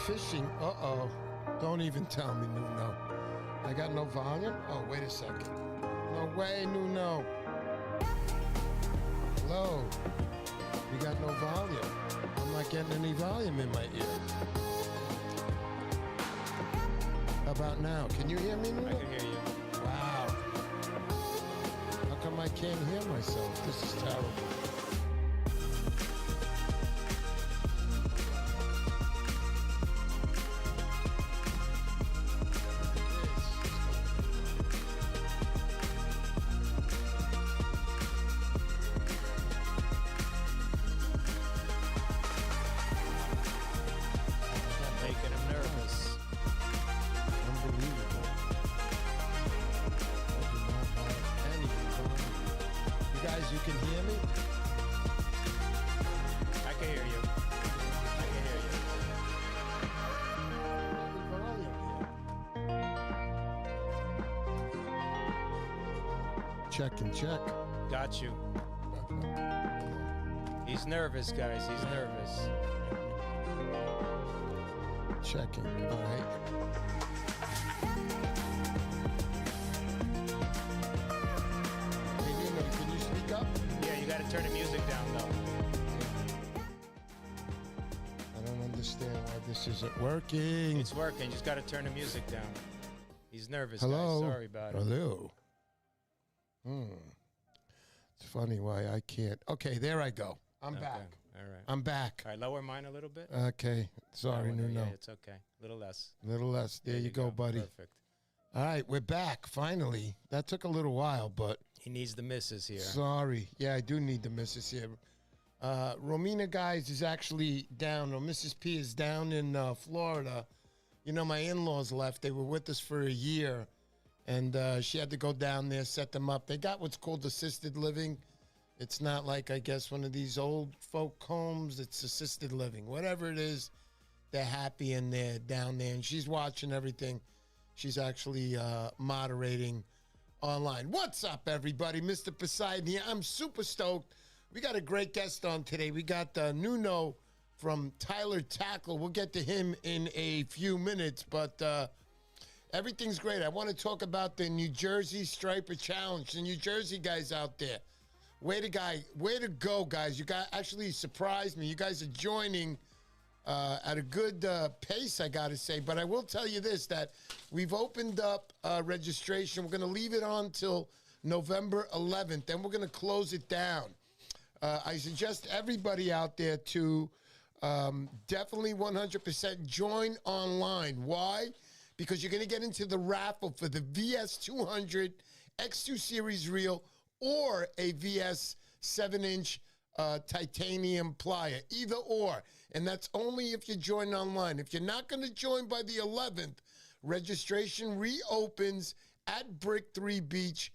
fishing. Uh-oh. Don't even tell me, Nuno. I got no volume? Oh, wait a second. No way, Nuno. Hello. You got no volume. I'm not getting any volume in my ear. How about now? Can you hear me, Nuno? I can hear you. Wow. How come I can't hear myself? This is terrible. Check and check. Got you. He's nervous, guys. He's nervous. Checking. All right. Hey, Nuno, can you speak up? Yeah, you got to turn the music down, though. I don't understand why this isn't working. It's working. Just got to turn the music down. He's nervous, Hello? guys. Sorry about it. Hello. It's funny why I can't. Okay, there I go. I'm back. All right. I'm back. All right, lower mine a little bit. Okay. Sorry, Nuno. Yeah, it's okay. A little less. A little less. There you go, buddy. Perfect. All right, we're back, finally. That took a little while, but... He needs the missus here. Sorry. Yeah, I do need the missus here. Romina, guys, is actually down, or Mrs. P is down in Florida. You know, my in-laws left. They were with us for a year. And she had to go down there, set them up. They got what's called assisted living. It's not like, I guess, one of these old folk homes. It's assisted living. Whatever it is, they're happy and they're down there. And she's watching everything. She's actually moderating online. What's up, everybody? Mr. Poseidon here. I'm super stoked. We got a great guest on today. We got Nuno from Tyalure Tackle. We'll get to him in a few minutes, but... everything's great. I want to talk about the New Jersey Striper Challenge. The New Jersey guys out there. Way to go, guys. You guys actually surprised me. You guys are joining at a good pace, I got to say. But I will tell you this, that we've opened up registration. We're going to leave it on till November 11th. Then we're going to close it down. I suggest everybody out there to definitely 100% join online. Why? Because you're going to get into the raffle for the VS200 X2 Series reel or a VS 7-inch titanium plier. Either or. And that's only if you join online. If you're not going to join by the 11th, registration reopens at Brick 3 Beach,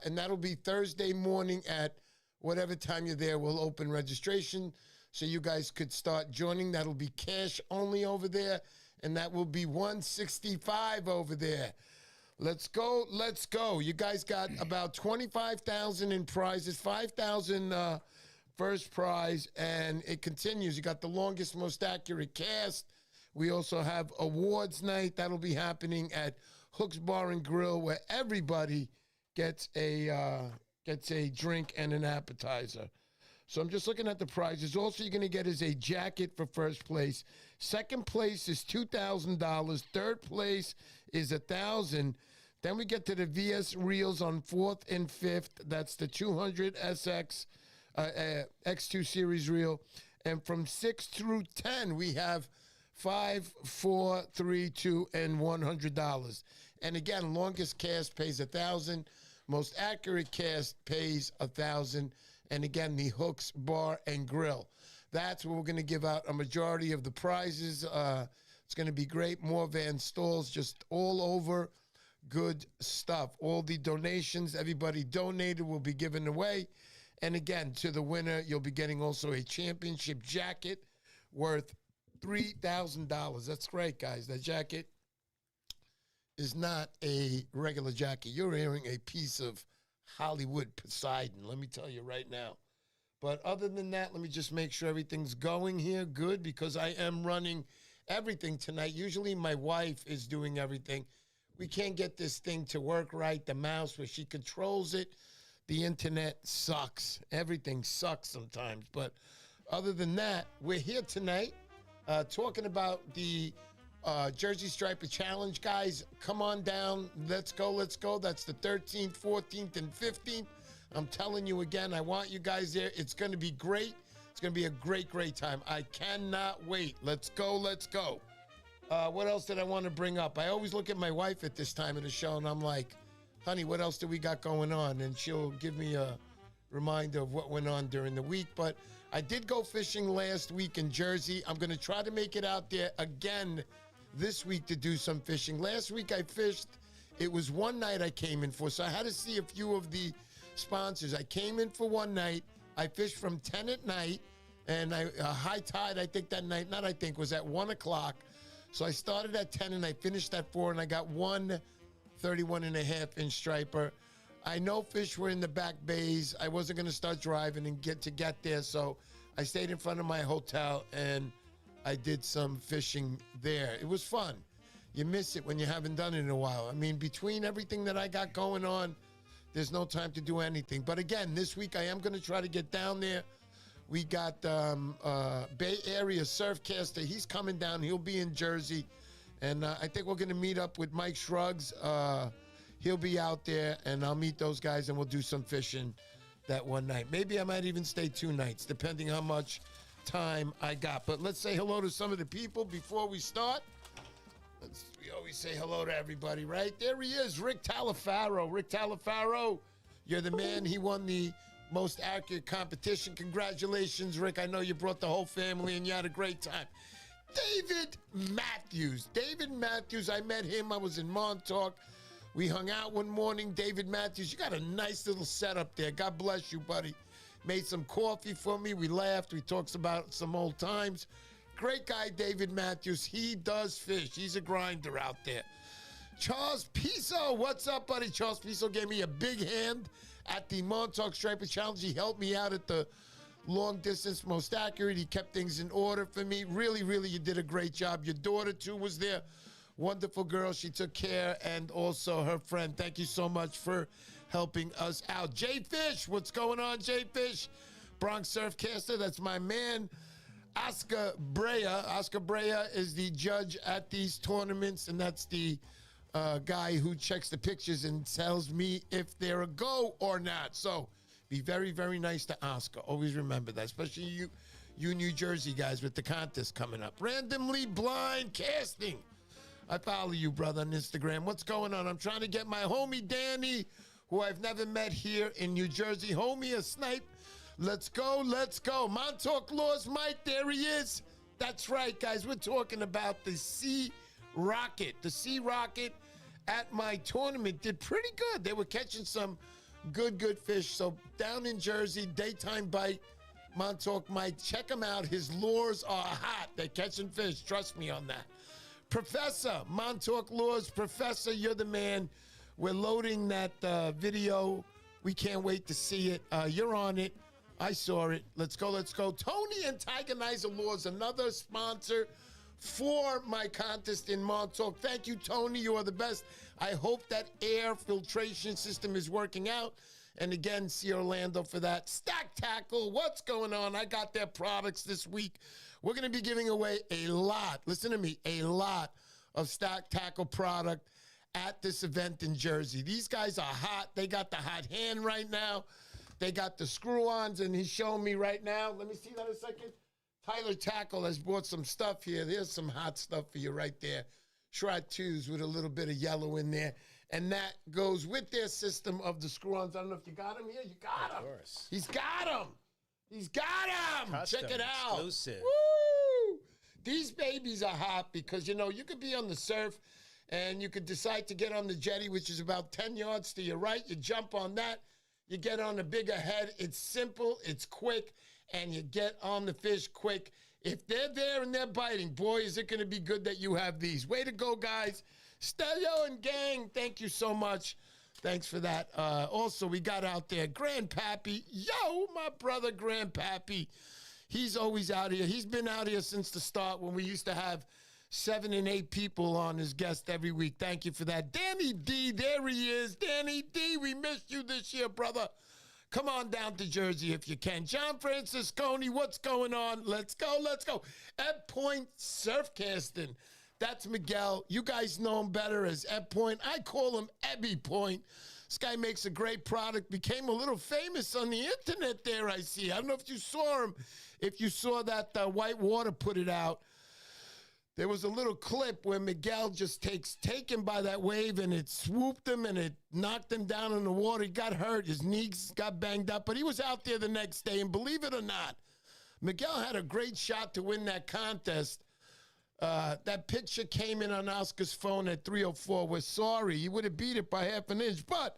and that'll be Thursday morning at whatever time you're there. We'll open registration so you guys could start joining. That'll be cash only over there. And that will be $165 over there. Let's go. Let's go. You guys got about $25,000 in prizes, $5,000 first prize, and it continues. You got the longest, most accurate cast. We also have awards night. That'll be happening at Hook's Bar and Grill, where everybody gets a drink and an appetizer. So I'm just looking at the prizes. Also, you're going to get is a jacket for first place. Second place is $2,000. Third place is $1,000. Then we get to the VS reels on fourth and fifth. That's the 200 SX X2 Series reel. And from 6 through 10, we have $5, $4, $3, $2, and $100. And again, longest cast pays $1,000. Most accurate cast pays $1,000. And again, the Hooks Bar and Grill. That's where we're going to give out a majority of the prizes. It's going to be great. More Van Stalls, just all over. Good stuff. All the donations, everybody donated will be given away. And again, to the winner, you'll be getting also a championship jacket worth $3,000. That's great, guys. That jacket is not a regular jacket. You're wearing a piece of Hollywood Poseidon, let me tell you right now. But other than that, let me just make sure everything's going here good, because I am running everything tonight. Usually my wife is doing everything. We can't get this thing to work right. The mouse, where she controls it. The internet sucks. Everything sucks sometimes. But other than that, we're here tonight talking about the Jersey Striper Challenge. Guys, come on down. Let's go, let's go. That's the 13th, 14th, and 15th. I'm telling you again, I want you guys there. It's going to be great. It's going to be a great, great time. I cannot wait. Let's go, let's go. What else did I want to bring up? I always look at my wife at this time of the show, and I'm like, honey, what else do we got going on? And she'll give me a reminder of what went on during the week. But I did go fishing last week in Jersey. I'm going to try to make it out there again this week to do some fishing. Last week I fished. It was one night I came in for, so I had to see a few of the sponsors. I came in for one night. I fished from 10 at night, and high tide, I think that night, was at 1 o'clock. So I started at 10 and I finished at 4, and I got one 31.5-inch striper. I know fish were in the back bays. I wasn't going to start driving and get there, so I stayed in front of my hotel and I did some fishing there. It was fun. You miss it when you haven't done it in a while. I mean, between everything that I got going on, there's no time to do anything. But again, this week I am going to try to get down there. We got Bay Area Surfcaster. He's coming down. He'll be in Jersey. And I think we're going to meet up with Mike Shrugs. He'll be out there, and I'll meet those guys, and we'll do some fishing that one night. Maybe I might even stay 2 nights, depending how much time I got. But let's say hello to some of the people before we start. We always say hello to everybody, right? There he is, Rick Talafaro. Rick Talafaro, you're the man. He won the most accurate competition. Congratulations, Rick. I know you brought the whole family and you had a great time. David Matthews. David Matthews, I met him. I was in Montauk. We hung out one morning. David Matthews, you got a nice little setup there. God bless you, buddy. Made some coffee for me. We laughed. We talked about some old times. Great guy, David Matthews. He does fish. He's a grinder out there. Charles Piso, what's up, buddy? Charles Piso gave me a big hand at the Montauk Striper Challenge. He helped me out at the long distance most accurate. He kept things in order for me. Really, really, you did a great job. Your daughter, too, was there. Wonderful girl. She took care, and also her friend. Thank you so much for helping us out. Jay Fish, what's going on, Jay Fish? Bronx Surfcaster, that's my man. Oscar Brea. Oscar Brea is the judge at these tournaments, and that's the guy who checks the pictures and tells me if they're a go or not. So be very, very nice to Oscar. Always remember that, especially you New Jersey guys with the contest coming up. Randomly Blind Casting. I follow you, brother, on Instagram. What's going on? I'm trying to get my homie Danny, who I've never met here in New Jersey. Homie, a snipe. Let's go, let's go. Montauk Laws Mike, there he is. That's right, guys. We're talking about the Sea Rocket. The Sea Rocket at my tournament did pretty good. They were catching some good fish. So down in Jersey, daytime bite, Montauk Mike. Check him out. His lures are hot. They're catching fish. Trust me on that. Professor, Montauk Laws. Professor, you're the man. We're loading that video. We can't wait to see it. You're on it. I saw it. Let's go, let's go. Tony and Tigerizer Laws, another sponsor for my contest in Montauk. Thank you, Tony. You are the best. I hope that air filtration system is working out. And again, see Orlando for that. Stack Tackle, what's going on? I got their products this week. We're going to be giving away a lot, listen to me, a lot of Stack Tackle product at this event in Jersey. These guys are hot. They got the hot hand right now. They got the screw-ons, and he's showing me right now. Let me see that a second. Tyalure Tackle has brought some stuff here. There's some hot stuff for you right there. Shroud 2s with a little bit of yellow in there. And that goes with their system of the screw-ons. I don't know if you got them here. You got them. Of course. He's got them. He's got them. Custom, check it out. Exclusive. Woo! These babies are hot because, you know, you could be on the surf and you could decide to get on the jetty, which is about 10 yards to your right. You jump on that. You get on the bigger head. It's simple, it's quick, and you get on the fish quick. If they're there and they're biting, boy, is it going to be good that you have these. Way to go, guys. Stelio and gang, thank you so much. Thanks for that. Also, we got out there Grandpappy. Yo, my brother Grandpappy. He's always out here. He's been out here since the start when we used to have 7 and 8 people on as guests every week. Thank you for that. Danny D, there he is. Danny D, we missed you this year, brother. Come on down to Jersey if you can. John Francisconi, what's going on? Let's go, let's go. Ed Point Surfcasting. That's Miguel. You guys know him better as Ed Point. I call him Ebby Point. This guy makes a great product. Became a little famous on the internet there, I see. I don't know if you saw him. If you saw that White Water put it out. There was a little clip where Miguel just taken by that wave, and it swooped him, and it knocked him down in the water. He got hurt. His knees got banged up, but he was out there the next day, and believe it or not, Miguel had a great shot to win that contest. That picture came in on Oscar's phone at 3:04. We're sorry. He would have beat it by half an inch, but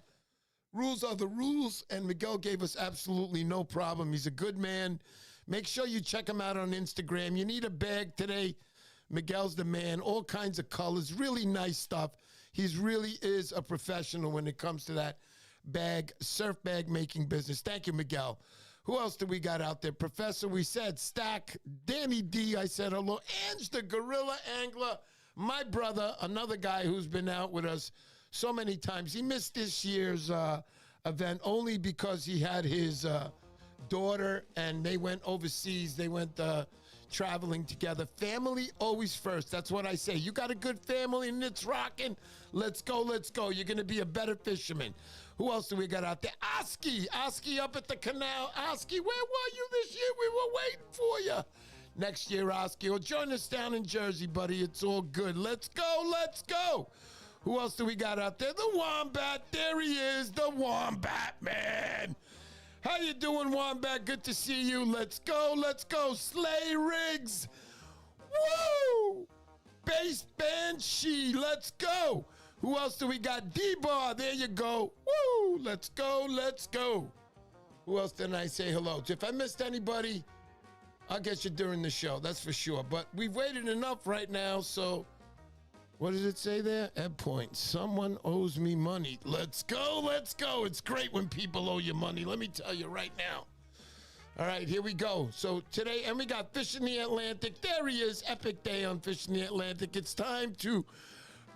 rules are the rules, and Miguel gave us absolutely no problem. He's a good man. Make sure you check him out on Instagram. You need a bag today. Miguel's the man, all kinds of colors, really nice stuff. He really is a professional when it comes to that surf bag making business. Thank you, Miguel. Who else do we got out there? Professor, we said, Stack, Danny D, I said hello, Ange the Gorilla Angler, my brother, another guy who's been out with us so many times. He missed this year's event only because he had his daughter, and they went overseas. They went traveling together. Family always first. That's what I say. You got a good family and it's rocking. Let's go, let's go. You're going to be a better fisherman. Who else do we got out there? Oski up at the canal. Oski, where were you this year? We were waiting for you. Next year, Oski, will join us down in Jersey, buddy. It's all good. Let's go, let's go. Who else do we got out there? The Wombat. There he is, the Wombat man. How you doing, Wombat? Good to see you. Let's go, let's go. Slay Riggs. Woo! Bass Banshee. Let's go. Who else do we got? D-Bar. There you go. Woo! Let's go, let's go. Who else didn't I say hello to? If I missed anybody, I'll get you during the show. That's for sure. But we've waited enough right now, so... What does it say there? Ed Point. Someone owes me money. Let's go, let's go. It's great when people owe you money. Let me tell you right now. All right, here we go. So today, and we got Fish in the Atlantic. There he is. Epic day on Fish in the Atlantic. It's time to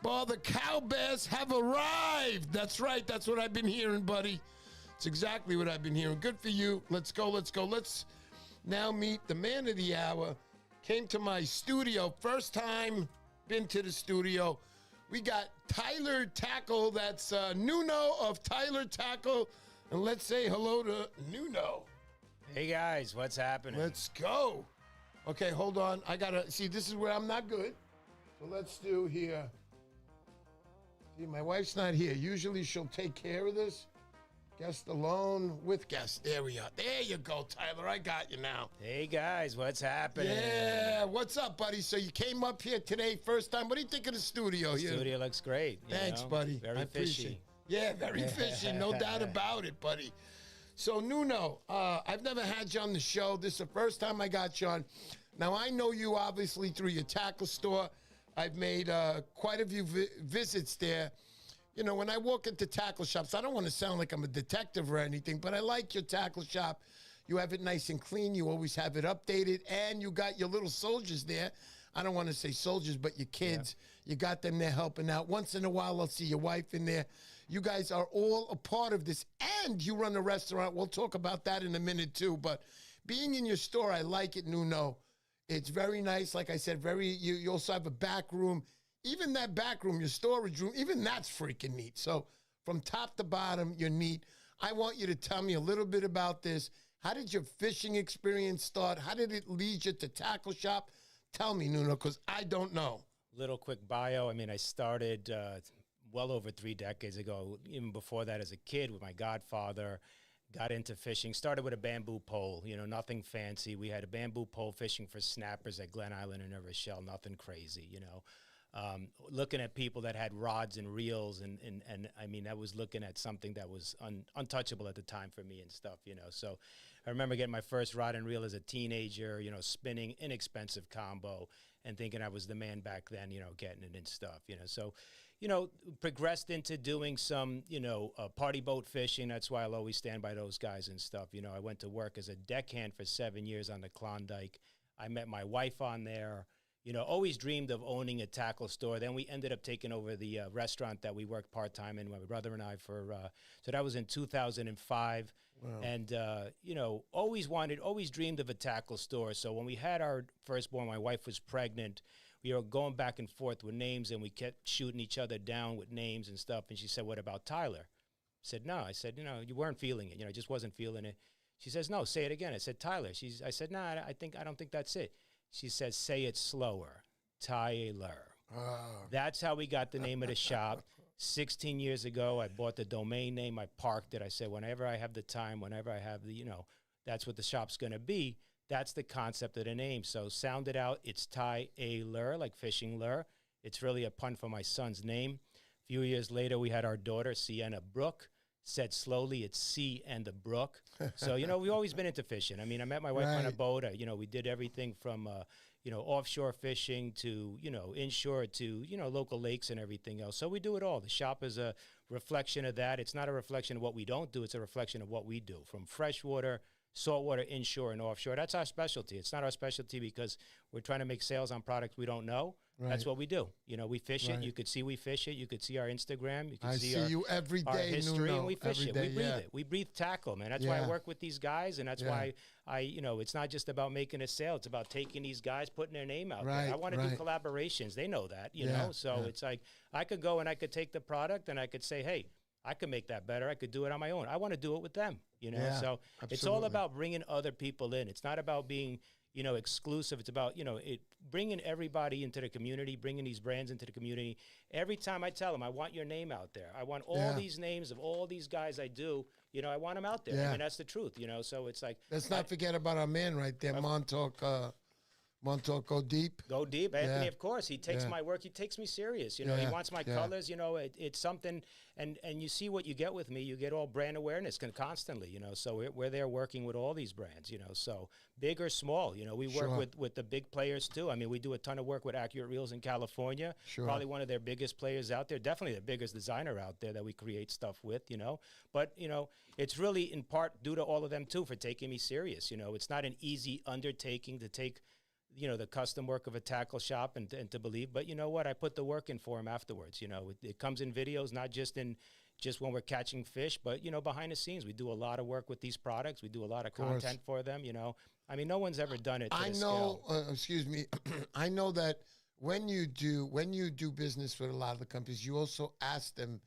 bar the cow bass have arrived. That's right. That's what I've been hearing, buddy. It's exactly what I've been hearing. Good for you. Let's go, let's go. Let's now meet the man of the hour. Came to my studio. First time been to the studio. We got Tyalure Tackle. That's Nuno of Tyalure Tackle. And let's say hello to Nuno. Hey, guys. What's happening? Let's go. Okay, hold on. I got to see, this is where I'm not good. So let's do here. See, my wife's not here. Usually she'll take care of this. Guest alone with guest. There we are. There you go, Tyler. I got you now. Hey, guys. What's happening? Yeah. What's up, buddy? So you came up here today, first time. What do you think of the studio here? The studio looks great. Thanks, buddy. Very fishy. Yeah, very fishy. No doubt about it, buddy. So, Nuno, I've never had you on the show. This is the first time I got you on. Now, I know you, obviously, through your tackle store. I've made quite a few visits there. You know, when I walk into tackle shops, I don't want to sound like I'm a detective or anything, but I like your tackle shop. You have it nice and clean. You always have it updated, and you got your little soldiers there. I don't want to say soldiers, but your kids. Yeah. You got them there helping out. Once in a while, I'll see your wife in there. You guys are all a part of this, and you run a restaurant. We'll talk about that in a minute, too. But being in your store, I like it, Nuno. It's very nice. Like I said, you also have a back room. Even that back room, your storage room, even that's freaking neat. So from top to bottom, you're neat. I want you to tell me a little bit about this. How did your fishing experience start? How did it lead you to tackle shop? Tell me, Nuno, because I don't know. Little quick bio. I mean, I started well over 3 decades ago. Even before that, as a kid with my godfather, got into fishing. Started with a bamboo pole, you know, nothing fancy. We had a bamboo pole fishing for snappers at Glen Island and Rochelle, nothing crazy, you know. Looking at people that had rods and reels, and I mean, I was looking at something that was untouchable at the time for me and stuff, you know. So I remember getting my first rod and reel as a teenager, you know, spinning, inexpensive combo, and thinking I was the man back then, you know, getting it and stuff, you know. So, you know, progressed into doing some, you know, party boat fishing. That's why I'll always stand by those guys and stuff. You know, I went to work as a deckhand for 7 years on the Klondike. I met my wife on there. always dreamed of owning a tackle store. Then we ended up taking over the restaurant that we worked part-time in, my brother and I, so that was in 2005. Wow. And, always dreamed of a tackle store. So when we had our firstborn, my wife was pregnant, we were going back and forth with names, and we kept shooting each other down with names and stuff. And she said, "What about Tyler?" I said, "No." I said, "You weren't feeling it. I just wasn't feeling it." She says, "No, say it again." I said, "Tyler." I said, "No, I don't think that's it." She says, "Say it slower. Tyalure." Oh. That's how we got the name of the shop. 16 years ago, I bought the domain name. I parked it. I said, whenever I have the time, whenever I have that's what the shop's going to be. That's the concept of the name. So sound it out. It's Tyalure, like fishing lure. It's really a pun for my son's name. A few years later, we had our daughter, Sienna Brooke. Said slowly, it's sea and the brook. So, we've always been into fishing. I mean, I met my wife on a boat. We did everything from, offshore fishing to, inshore to, local lakes and everything else. So we do it all. The shop is a reflection of that. It's not a reflection of what we don't do. It's a reflection of what we do, from freshwater, saltwater, inshore, and offshore. That's our specialty. It's not our specialty because we're trying to make sales on products we don't know. Right. That's what we do. We fish it. You could see we fish it. You could see our Instagram. You could see you every day, our history, Nuno, and we fish it. Day, we breathe it. We breathe tackle, man. That's why I work with these guys, and that's why it's not just about making a sale. It's about taking these guys, putting their name out there. I want to do collaborations. They know that, So it's like I could go and I could take the product and I could say, hey, I could make that better. I could do it on my own. I want to do it with them, So absolutely. It's all about bringing other people in. It's not about being exclusive. It's about, bringing everybody into the community, bringing these brands into the community. Every time I tell them, I want your name out there. I want all these names of all these guys I do, I want them out there. Yeah. I mean, that's the truth, So it's like. Let's not forget about our man right there, Montauk, go deep. Go deep. Anthony, of course. He takes my work. He takes me serious. He wants my colors. It's something. And you see what you get with me. You get all brand awareness constantly, So we're there working with all these brands, So big or small, we work with the big players too. I mean, we do a ton of work with Accurate Reels in California. Sure. Probably one of their biggest players out there. Definitely the biggest designer out there that we create stuff with, But, it's really in part due to all of them too for taking me serious. It's not an easy undertaking to take the custom work of a tackle shop and to believe, but you know what? I put the work in for them afterwards. It comes in videos, not just when we're catching fish, but behind the scenes, we do a lot of work with these products. We do a lot of content for them. I mean, no one's ever done it. Excuse me. I know that when you do business with a lot of the companies, you also ask them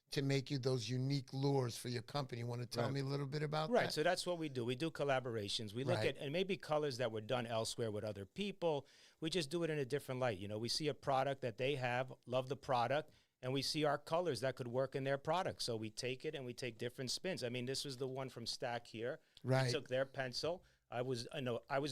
to make you those unique lures for your company. You want to tell me a little bit about that? Right, so that's what we do. We do collaborations. We look at, and maybe colors that were done elsewhere with other people. We just do it in a different light. We see a product that they have, love the product, and we see our colors that could work in their product. So we take it and we take different spins. I mean, this was the one from Stack here. Right. We took their pencil. I was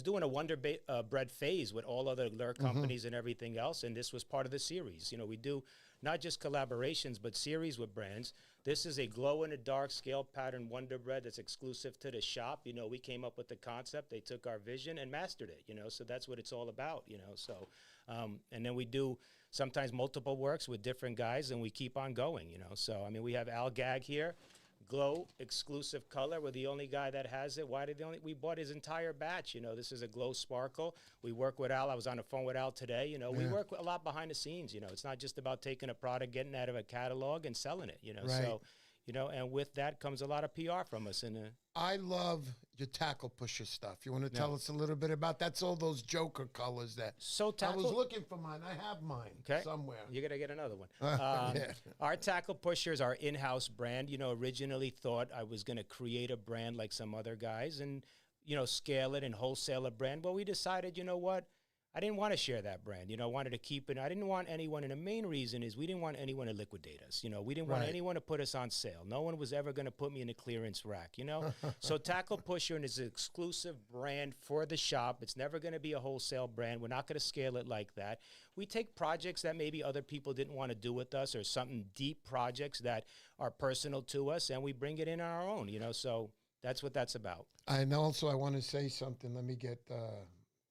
doing a Wonder Bread phase with all other lure companies and everything else, and this was part of the series. We do not just collaborations, but series with brands. This is a glow-in-the-dark scale pattern Wonder Bread that's exclusive to the shop. We came up with the concept. They took our vision and mastered it, so that's what it's all about, So, and then we do sometimes multiple works with different guys, and we keep on going, So, I mean, we have Al Gag here. Glow exclusive color. We're the only guy that has it. We bought his entire batch. This is a glow sparkle. We work with Al. I was on the phone with Al today. We work a lot behind the scenes. It's not just about taking a product, getting out of a catalog and selling it, Right. So, and with that comes a lot of PR from us. I love your tackle pusher stuff. You want to tell us a little bit about that's all those Joker colors that. So tackle. I was looking for mine. I have mine somewhere. You got to get another one. Our tackle pushers, our in-house brand. Originally thought I was going to create a brand like some other guys and scale it and wholesale a brand. Well, we decided, you know what? I didn't want to share that brand. I wanted to keep it. I didn't want anyone, and the main reason is we didn't want anyone to liquidate us. We didn't want anyone to put us on sale. No one was ever going to put me in a clearance rack, So Tackle Pusher is an exclusive brand for the shop. It's never going to be a wholesale brand. We're not going to scale it like that. We take projects that maybe other people didn't want to do with us or something deep projects that are personal to us, and we bring it in on our own, So that's what that's about. And also I want to say something. Let me get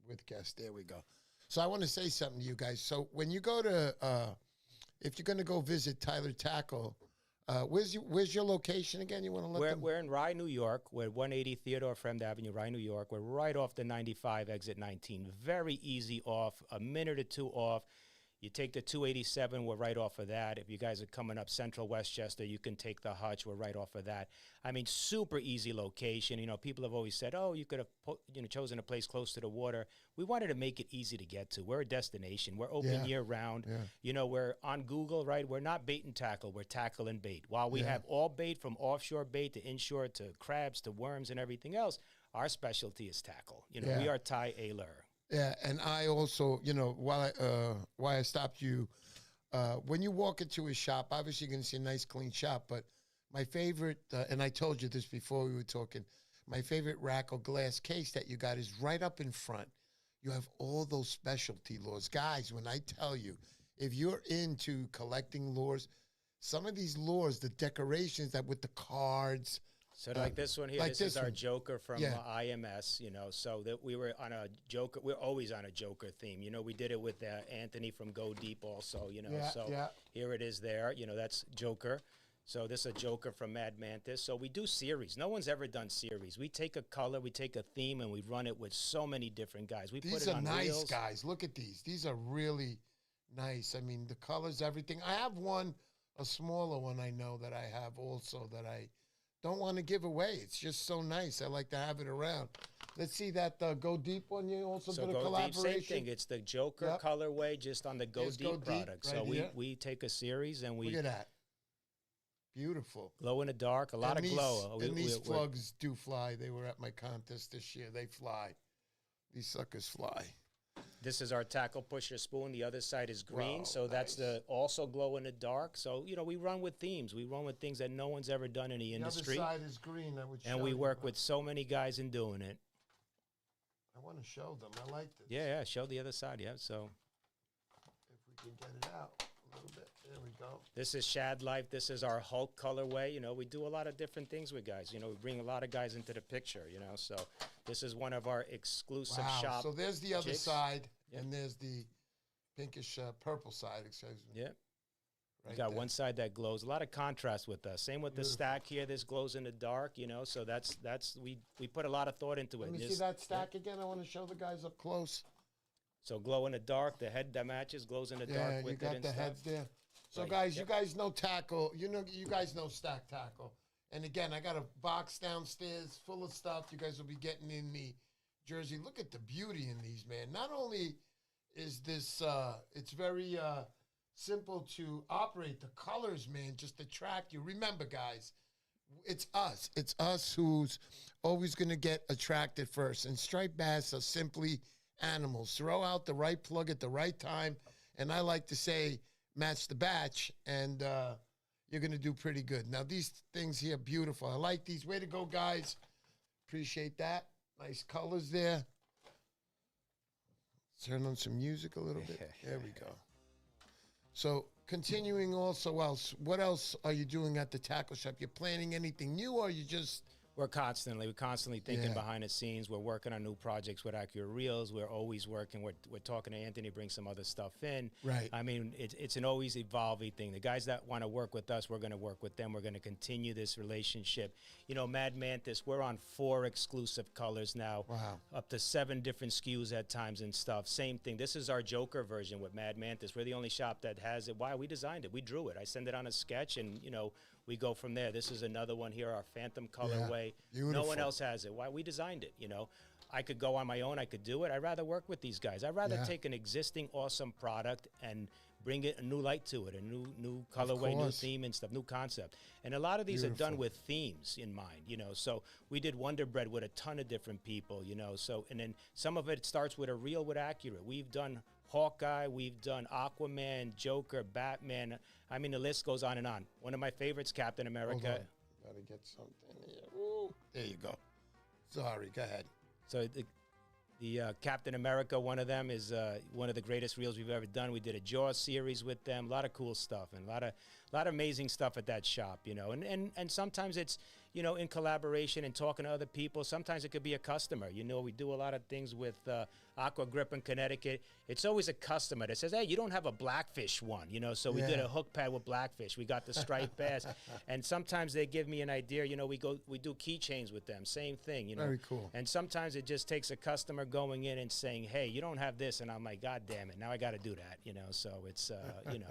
with guest. There we go. So I want to say something to you guys. So when you go to, if you're going to go visit Tyalure Tackle, Where's your location again? You want to let them? We're in Rye, New York. We're 180 Theodore Fremd Avenue, Rye, New York. We're right off the 95, exit 19. Very easy off, a minute or two off. You take the 287, we're right off of that. If you guys are coming up Central Westchester, you can take the Hutch, we're right off of that. I mean, super easy location. You know, people have always said, oh, you could have chosen a place close to the water. We wanted to make it easy to get to. We're a destination. We're open year round. Yeah. You know, we're on Google, right? We're not bait and tackle. We're tackle and bait. While we have all bait, from offshore bait to inshore to crabs to worms and everything else, our specialty is tackle. You know, we are Tyalure. Yeah, and I also, you know, why I stopped you, when you walk into a shop, obviously you're going to see a nice, clean shop, but my favorite, and I told you this before we were talking, my favorite rack or glass case that you got is right up in front. You have all those specialty lures. Guys, when I tell you, if you're into collecting lures, some of these lures, the decorations that with the cards, so like this one here, like this this is our one. Joker from IMS, you know, so that we were on a Joker. We're always on a Joker theme. You know, we did it with Anthony from Go Deep also, you know. Here it is there. You know, that's Joker. So this is a Joker from Mad Mantis. So we do series. No one's ever done series. We take a color, we take a theme, and we run it with so many different guys. We put it on nice reels. Guys. Look at these. These are really nice. I mean, the colors, everything. I have one, a smaller one I know that I have also that I don't want to give away. It's just so nice. I like to have it around. Let's see that Go Deep one. You also did a collaboration. Deep, same thing. It's the Joker colorway, just on the Go Deep product. Right so here. we take a series and we look at that. Beautiful. Glow in the dark. A lot of glow. And these plugs do fly. They were at my contest this year. They fly. These suckers fly. This is our tackle pusher spoon. The other side is green, Wow, so that's the also glow in the dark. So, you know, we run with themes. We run with things that no one's ever done in the industry. The other side is green. And we work with so many guys in doing it. I want to show them. I like this. Yeah, show the other side, so. If we can get it out a little bit. There we go. This is Shad Life. This is our Hulk colorway. You know, we do a lot of different things with guys. You know, we bring a lot of guys into the picture, you know. So this is one of our exclusive shop. So there's the other jigs. side, and there's the pinkish purple side, excuse me. Yeah. You got one side that glows. A lot of contrast with us. Same with the stack here. This glows in the dark, you know. So that's we put a lot of thought into it. Let me see that stack again. I want to show the guys up close. So glow in the dark. The head that matches glows in the dark with it. Yeah, you got the heads there. So guys, you guys know tackle. You guys know stack tackle. And again, I got a box downstairs full of stuff. You guys will be getting in the jersey. Look at the beauty in these, man. Not only is this, it's very simple to operate. The colors, man, just attract you. Remember, guys, it's us. It's us who's always going to get attracted first. And striped bass are simply animals. Throw out the right plug at the right time. And I like to say, match the batch, and you're going to do pretty good. Now, these things here, beautiful. I like these. Way to go, guys. Appreciate that. Nice colors there. Turn on some music a little bit. There we go. So, continuing also, what else are you doing at the tackle shop? You planning anything new, or you just... We're constantly thinking behind the scenes. We're working on new projects with Accurate Reels. We're always working. We're talking to Anthony, bring some other stuff in. Right. I mean, it's an always evolving thing. The guys that want to work with us, we're going to work with them. We're going to continue this relationship. You know, Mad Mantis, we're on 4 exclusive colors now. Wow. Up to 7 different SKUs at times and stuff. Same thing. This is our Joker version with Mad Mantis. We're the only shop that has it. Why? We designed it. We drew it. I send it on a sketch, and, you know, we go from there. This is another one here, our Phantom colorway. No one else has it. Why? We designed it, you know. I could go on my own. I could do it. I'd rather work with these guys. I'd rather take an existing awesome product and bring it a new light to it, a new colorway, new theme and stuff, new concept. And a lot of these are done with themes in mind, you know. So we did Wonder Bread with a ton of different people, you know. So, and then some of it starts with a reel with Accurate. We've done Hawkeye, we've done Aquaman, Joker, Batman. I mean, the list goes on and on. One of my favorites, Captain America. Hold on. Gotta get something here. Ooh, there you go. Sorry, go ahead. So the Captain America, one of them is one of the greatest reels we've ever done. We did a Jaws series with them, a lot of cool stuff, and a a lot of amazing stuff at that shop, you know. And sometimes it's, you know, in collaboration and talking to other people. Sometimes it could be a customer. You know, we do a lot of things with Aqua Grip in Connecticut. It's always a customer that says, hey, you don't have a blackfish one, you know. So we did a hook pad with blackfish. We got the striped bass. And sometimes they give me an idea. You know, we do keychains with them. Same thing, you know. Very cool. And sometimes it just takes a customer going in and saying, hey, you don't have this. And I'm like, God damn it, now I got to do that, you know. So it's, you know,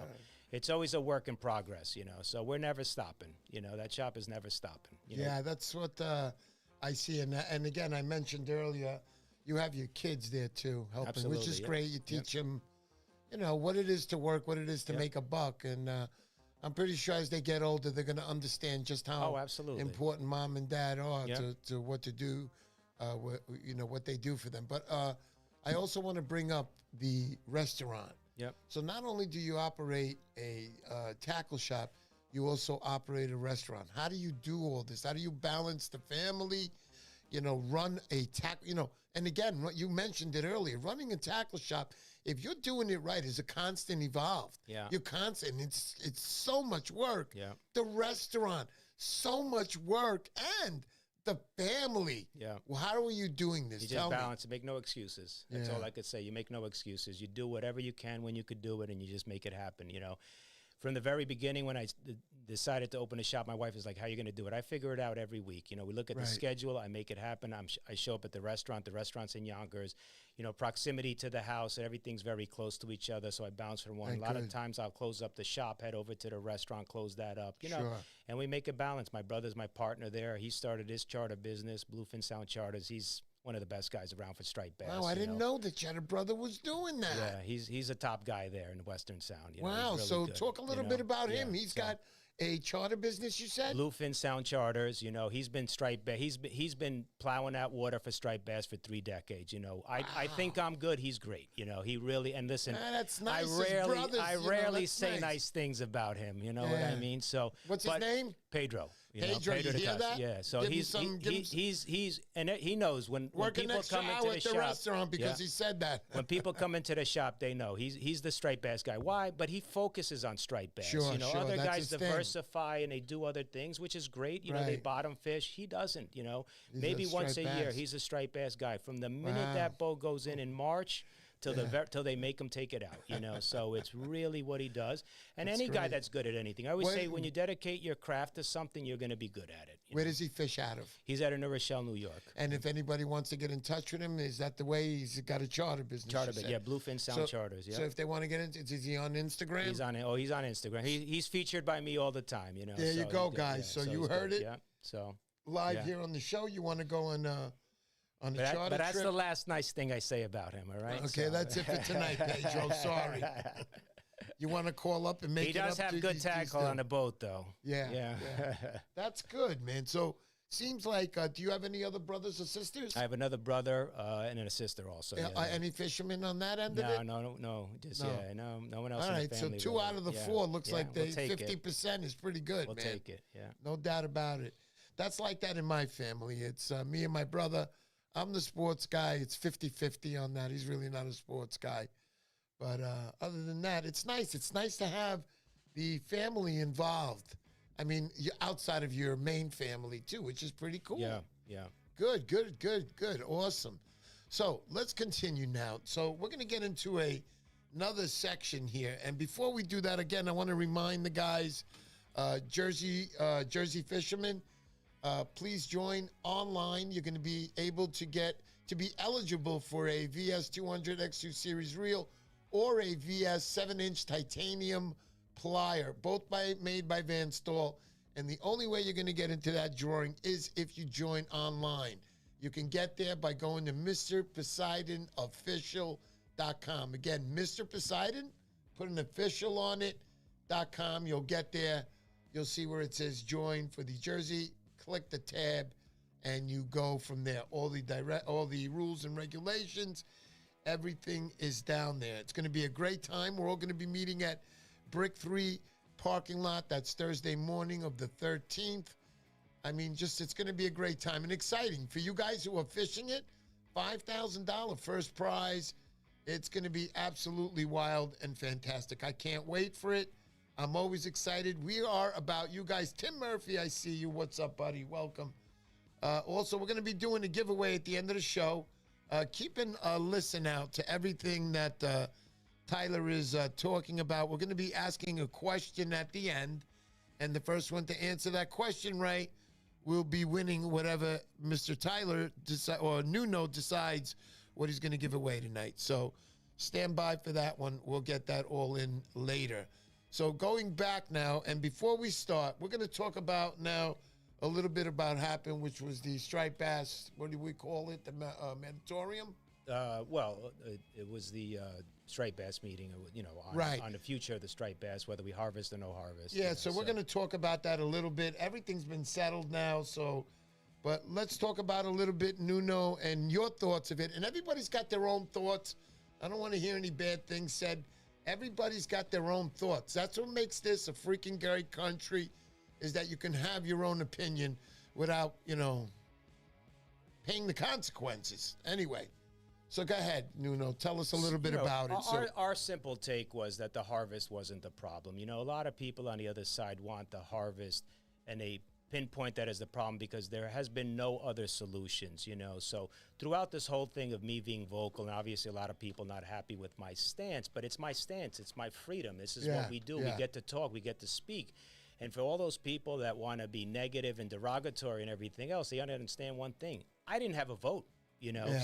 it's always a work in progress, you know. So we're never stopping, you know. That shop is never stopping. You know? That's what I see. And again, I mentioned earlier, you have your kids there too, helping, Absolutely, which is great. You teach them, you know, what it is to work, what it is to make a buck. And I'm pretty sure as they get older, they're going to understand just how important mom and dad are to what to do, you know, what they do for them. But I also want to bring up the restaurant. Yep. So not only do you operate a tackle shop, you also operate a restaurant. How do you do all this? How do you balance the family, you know, run a tackle, you know, and again, what you mentioned it earlier, running a tackle shop, if you're doing it right, is a constant evolved. Yeah. You're constant. It's so much work. Yeah. The restaurant, so much work, and the family. Yeah. Well, how are you doing this? You Tell just me. balance it. Make no excuses. That's all I could say. You make no excuses. You do whatever you can when you could do it, and you just make it happen, you know. From the very beginning, when I decided to open a shop, my wife was like, how are you going to do it? I figure it out every week. You know, we look at the schedule. I make it happen. I show up at the restaurant. The restaurant's in Yonkers. You know, proximity to the house. Everything's very close to each other, so I bounce from one. A lot of times I'll close up the shop, head over to the restaurant, close that up, you know. And we make a balance. My brother's my partner there. He started his charter business, Bluefin Sound Charters. He's one of the best guys around for striped bass. Wow, I didn't know that your brother was doing that. Yeah, he's a top guy there in Western Sound. You know, wow, really so good, talk a little bit about him. He's got a charter business, you said? Bluefin Sound Charters. You know, he's been striped bass. He's been plowing that water for striped bass for 3 decades. You know, I think I'm good. He's great. You know, he really, and listen, that's nice. I rarely say nice things about him. You know what I mean? So what's his name? Pedro. Pedro, you hear that? Yeah, so give he's and he knows when people come into the shop, restaurant because he said that. When people come into the shop, they know he's the striped bass guy. Why? But he focuses on striped bass. Sure, you know, sure, other that's guys his thing. diversify and they do other things, which is great. You know, they bottom fish. He doesn't. You know, maybe once a year he's a striped bass guy. From the minute that boat goes in March till they make him take it out, you know. So it's really what he does. And any guy that's good at anything, I always say, when you dedicate your craft to something, you're going to be good at it. Where does he fish out of? He's out of New Rochelle, New York. And if anybody wants to get in touch with him, is that the way? He's got a charter business. Charter business, yeah, Bluefin Sound Charters. Yeah. So if they want to get into, is he on Instagram? He's on Instagram. He's featured by me all the time, you know. There you go, guys. Yeah, so you heard it. Yeah. So live here on the show. You want to go on a charter but that's trip? the last nice thing I say about him, all right? Okay, that's it for tonight, Pedro. Sorry. You want to call up and make it up? He does have good tackle on the boat, though. Yeah. That's good, man. So seems like, do you have any other brothers or sisters? I have another brother and then a sister also. Any fishermen on that end of it? No. Just no one else. All right, in the family, so 2 out of the 4 looks like they 50% is pretty good, We'll man. take it, yeah. No doubt about it. That's like that in my family. It's me and my brother. I'm the sports guy. It's 50-50 on that. He's really not a sports guy. But other than that, it's nice. It's nice to have the family involved. I mean, outside of your main family, too, which is pretty cool. Yeah. Good. Awesome. So let's continue now. So we're going to get into another section here. And before we do that, again, I want to remind the guys, Jersey Fishermen, please join online. You're going to be able to be eligible for a VS 200 X2 Series reel or a VS 7-inch titanium plier, both made by Van Staal. And the only way you're going to get into that drawing is if you join online. You can get there by going to MrPoseidonOfficial.com. Again, Mr. Poseidon, put an official on it.com. You'll get there. You'll see where it says join for the Jersey. Click the tab, and you go from there. All the rules and regulations, everything is down there. It's going to be a great time. We're all going to be meeting at Brick 3 parking lot. That's Thursday morning of the 13th. I mean, it's going to be a great time and exciting. For you guys who are fishing it, $5,000 first prize. It's going to be absolutely wild and fantastic. I can't wait for it. I'm always excited. We are about you guys. Tim Murphy, I see you. What's up, buddy? Welcome. Also, we're going to be doing a giveaway at the end of the show. Keeping a listen out to everything that Tyler is talking about. We're going to be asking a question at the end, and the first one to answer that question right will be winning whatever Mr. Tyler or Nuno decides what he's going to give away tonight. So stand by for that one. We'll get that all in later. So going back now, and before we start, we're going to talk about now a little bit about happened, which was the striped bass. What do we call it? The Meditorium? It was the striped bass meeting, on the future of the striped bass, whether we harvest or no harvest. Yeah, so we're going to talk about that a little bit. Everything's been settled now, but let's talk about a little bit, Nuno, and your thoughts of it. And everybody's got their own thoughts. I don't want to hear any bad things said. Everybody's got their own thoughts. That's what makes this a freaking great country, is that you can have your own opinion without, paying the consequences. Anyway. So go ahead, Nuno. Tell us a little bit about it. Our simple take was that the harvest wasn't the problem. A lot of people on the other side want the harvest, and they pinpoint that as the problem because there has been no other solutions, So throughout this whole thing of me being vocal, and obviously a lot of people not happy with my stance, but it's my stance. It's my freedom. This is what we do. We get to talk. We get to speak. And for all those people that want to be negative and derogatory and everything else, they understand one thing. I didn't have a vote.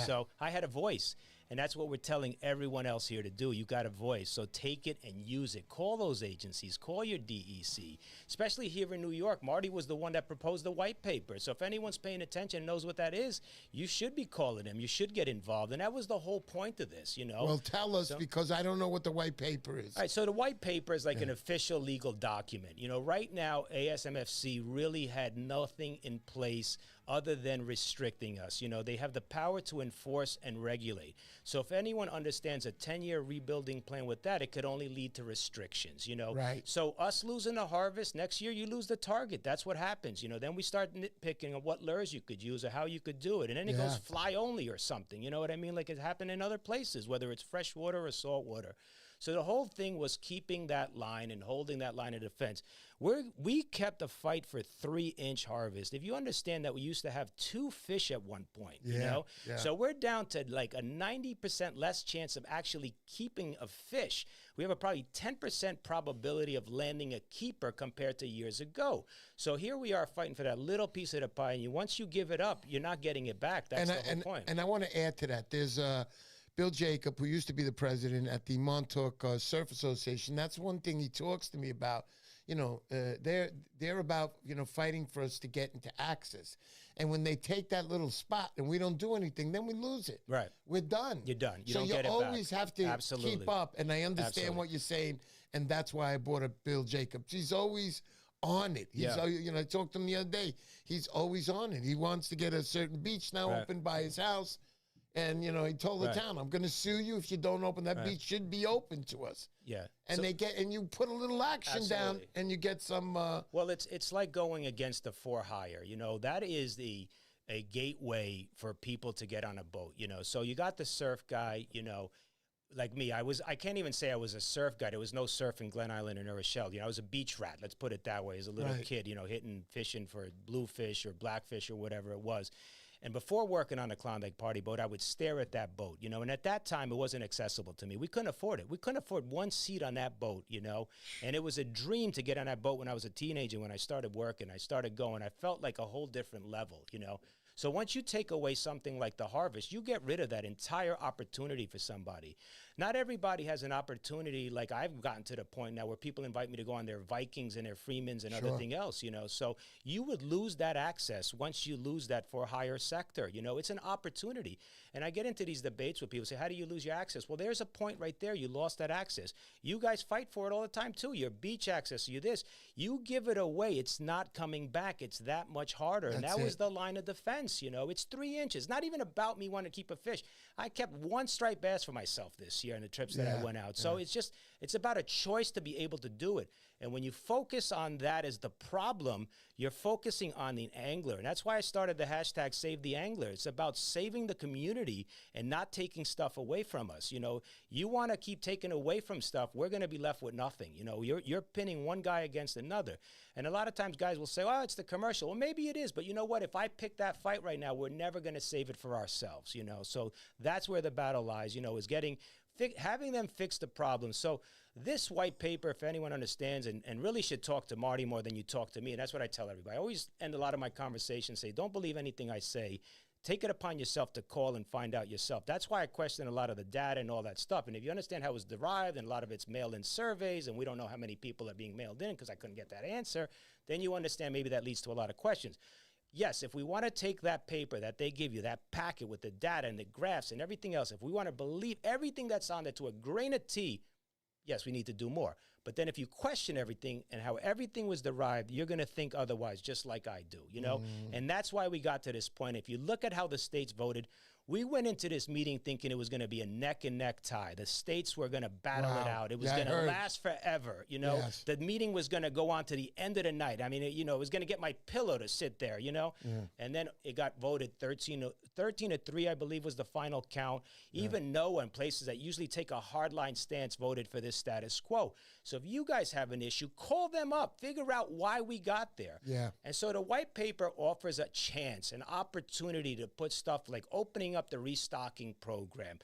So I had a voice, and that's what we're telling everyone else here to do. You got a voice, so take it and use it. Call those agencies, call your DEC, especially here in New York. Marty was the one that proposed the white paper. So if anyone's paying attention and knows what that is, you should be calling them. You should get involved, and that was the whole point of this, Well, tell us, because I don't know what the white paper is. All right, so the white paper is like an official legal document. Right now, ASMFC really had nothing in place other than restricting us. They have the power to enforce and regulate. So if anyone understands a 10-year rebuilding plan with that, it could only lead to restrictions, Right. So us losing the harvest, next year you lose the target. That's what happens. Then we start nitpicking on what lures you could use or how you could do it. And then it goes fly only or something. You know what I mean? Like it happened in other places, whether it's freshwater or saltwater. So the whole thing was keeping that line and holding that line of defense. We kept a fight for 3-inch harvest. If you understand that we used to have 2 fish at one point, Yeah. So we're down to like a 90% less chance of actually keeping a fish. We have a probably 10% probability of landing a keeper compared to years ago. So here we are fighting for that little piece of the pie, and once you give it up, you're not getting it back. That's the whole point. And I want to add to that. There's Bill Jacob, who used to be the president at the Montauk Surf Association. That's one thing he talks to me about. They're about, fighting for us to get into access. And when they take that little spot and we don't do anything, then we lose it. Right. We're done. You're done. You don't get it back. So you always have to keep up. And I understand what you're saying. And that's why I brought up Bill Jacobs. He's always on it. I talked to him the other day. He's always on it. He wants to get a certain beach now open by his house. And, he told the town, I'm going to sue you if you don't open. That beach should be open to us. Yeah. And you put a little action down and you get some. Well, it's like going against the for hire. That is a gateway for people to get on a boat, So you got the surf guy, like me. I can't even say I was a surf guy. There was no surf in Glen Island or New Rochelle. I was a beach rat. Let's put it that way. As a little kid, fishing for bluefish or blackfish or whatever it was. And before working on a Klondike party boat, I would stare at that boat, and at that time, it wasn't accessible to me. We couldn't afford it. We couldn't afford one seat on that boat, and it was a dream to get on that boat when I was a teenager. When I started working, I started going. I felt like a whole different level, So once you take away something like the harvest, you get rid of that entire opportunity for somebody. Not everybody has an opportunity like I've gotten to the point now where people invite me to go on their Vikings and their Freemans and everything else, So you would lose that access once you lose that for hire sector. It's an opportunity. And I get into these debates with people say, how do you lose your access? Well, there's a point right there. You lost that access. You guys fight for it all the time too. Your beach access, you this. You give it away. It's not coming back. It's that much harder. And that was the line of defense. It's 3 inches. Not even about me wanting to keep a fish. I kept one striped bass for myself this year on the trips that I went out. So it's just It's about a choice to be able to do it. And when you focus on that as the problem, you're focusing on the angler. And that's why I started the hashtag Save the Angler. It's about saving the community and not taking stuff away from us. You know, you want to keep taking away from stuff, we're going to be left with nothing. You know, you're pinning one guy against another. And a lot of times guys will say, oh, it's the commercial. Well, maybe it is. But you know what? If I pick that fight right now, we're never going to save it for ourselves, you know. So that's where the battle lies, you know, is having them fix the problem. So this white paper, if anyone understands, and really should talk to Marty more than you talk to me, and that's what I tell everybody. I always end a lot of my conversations say, don't believe anything I say. Take it upon yourself to call and find out yourself. That's why I question a lot of the data and all that stuff. And if you understand how it was derived, and a lot of it's mail-in surveys, and we don't know how many people are being mailed in because I couldn't get that answer, then you understand maybe that leads to a lot of questions. Yes, if we want to take that paper that they give you, that packet with the data and the graphs and everything else, if we want to believe everything that's on there to a grain of tea, yes, we need to do more. But then if you question everything and how everything was derived, you're going to think otherwise, just like I do, you know? And that's why we got to this point. If you look at how the states voted, we went into this meeting thinking it was going to be a neck-and-neck tie. The states were going to battle it out. It was going to last forever, you know? Yes. The meeting was going to go on to the end of the night. I mean, you know, it was going to get my pillow to sit there, you know? Yeah. And then it got voted 13-3, I believe, was the final count. Even NOAA and places that usually take a hardline stance voted for this status quo. So if you guys have an issue, call them up. Figure out why we got there. Yeah. And so the white paper offers a chance, an opportunity to put stuff like opening up the restocking program,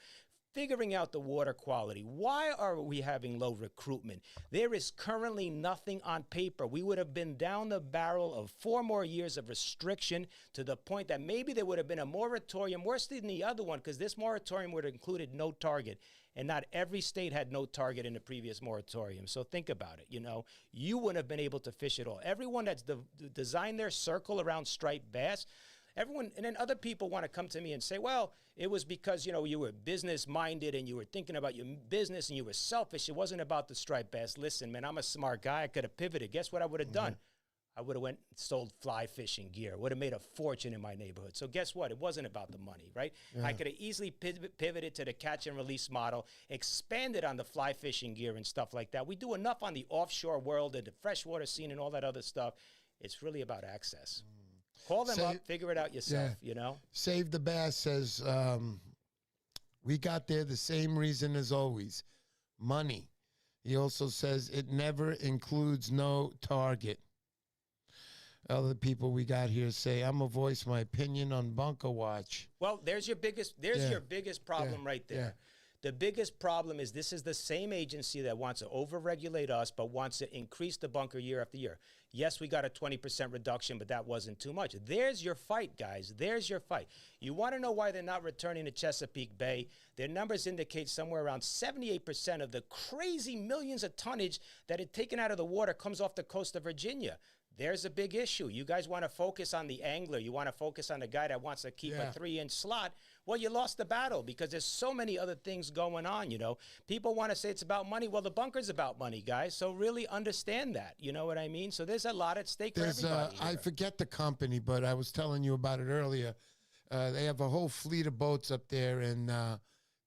figuring out the water quality. Why are we having low recruitment? There is currently nothing on paper. We would have been down the barrel of 4 more years of restriction to the point that maybe there would have been a moratorium worse than the other one, because this moratorium would have included no target. And not every state had no target in the previous moratorium. So think about it, you know. You wouldn't have been able to fish at all. Everyone that's designed their circle around striped bass, everyone, and then other people want to come to me and say, well, it was because, you know, you were business-minded and you were thinking about your business and you were selfish. It wasn't about the striped bass. Listen, man, I'm a smart guy. I could have pivoted. Guess what I would have done? I would have went and sold fly fishing gear. Would have made a fortune in my neighborhood. So guess what? It wasn't about the money, right? I could have easily pivoted to the catch and release model, expanded on the fly fishing gear and stuff like that. We do enough on the offshore world and the freshwater scene and all that other stuff. It's really about access. Call them up, figure it out yourself, you know? Save the Bass says, we got there the same reason as always, money. He also says it never includes no target. Other people we got here say, I'm going to voice my opinion on Bunker Watch. Well, there's your biggest problem right there. Yeah. The biggest problem is this is the same agency that wants to overregulate us but wants to increase the bunker year after year. Yes, we got a 20% reduction, but that wasn't too much. There's your fight, guys. There's your fight. You want to know why they're not returning to Chesapeake Bay? Their numbers indicate somewhere around 78% of the crazy millions of tonnage that is taken out of the water comes off the coast of Virginia. There's a big issue. You guys want to focus on the angler. You want to focus on the guy that wants to keep a 3-inch slot. Well, you lost the battle because there's so many other things going on, you know. People want to say it's about money. Well, the bunker's about money, guys. So really understand that. You know what I mean? So there's a lot at stake for everybody. I forget the company, but I was telling you about it earlier. They have a whole fleet of boats up there, and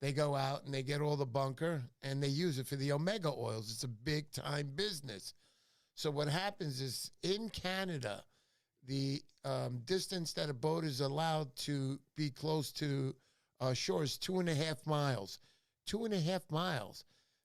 they go out and they get all the bunker, and they use it for the omega oils. It's a big-time business. So what happens is in Canada, the distance that a boat is allowed to be close to shore is 2.5 miles. 2.5 miles.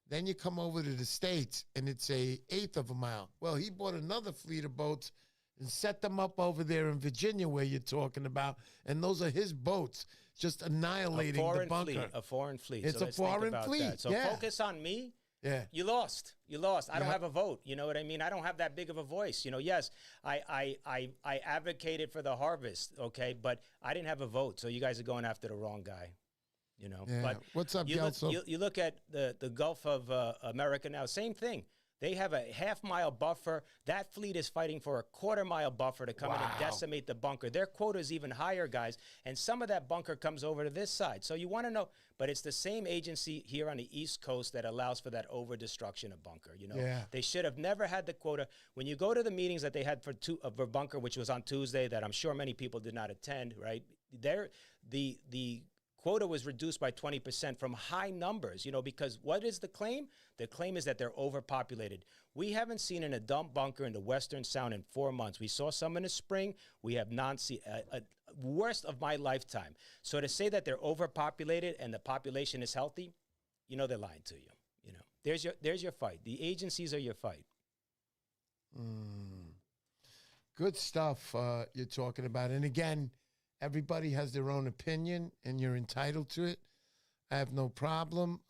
Then you come over to the States, and it's a 1/8 of a mile. Well, he bought another fleet of boats and set them up over there in Virginia where you're talking about, and those are his boats, just annihilating the bunker. A foreign fleet. It's a foreign fleet. So focus on me. Yeah. You lost. I don't have a vote. You know what I mean? I don't have that big of a voice. You know, yes, I advocated for the harvest, okay, but I didn't have a vote. So you guys are going after the wrong guy. You know. Yeah. But what's up, you look at the Gulf of America now, same thing. They have a half-mile buffer. That fleet is fighting for a quarter-mile buffer to come in and decimate the bunker. Their quota is even higher, guys, and some of that bunker comes over to this side. So you want to know, but it's the same agency here on the East Coast that allows for that over-destruction of bunker. You know, they should have never had the quota. When you go to the meetings that they had for bunker, which was on Tuesday, that I'm sure many people did not attend, right? The quota was reduced by 20% from high numbers, because what is the claim? The claim is that they're overpopulated. We haven't seen an adult bunker in the Western Sound in 4 months. We saw some in the spring. We have not seen worst of my lifetime. So to say that they're overpopulated and the population is healthy, they're lying to you. There's your fight. The agencies are your fight. Good stuff you're talking about. And again, everybody has their own opinion, and you're entitled to it. I have no problem.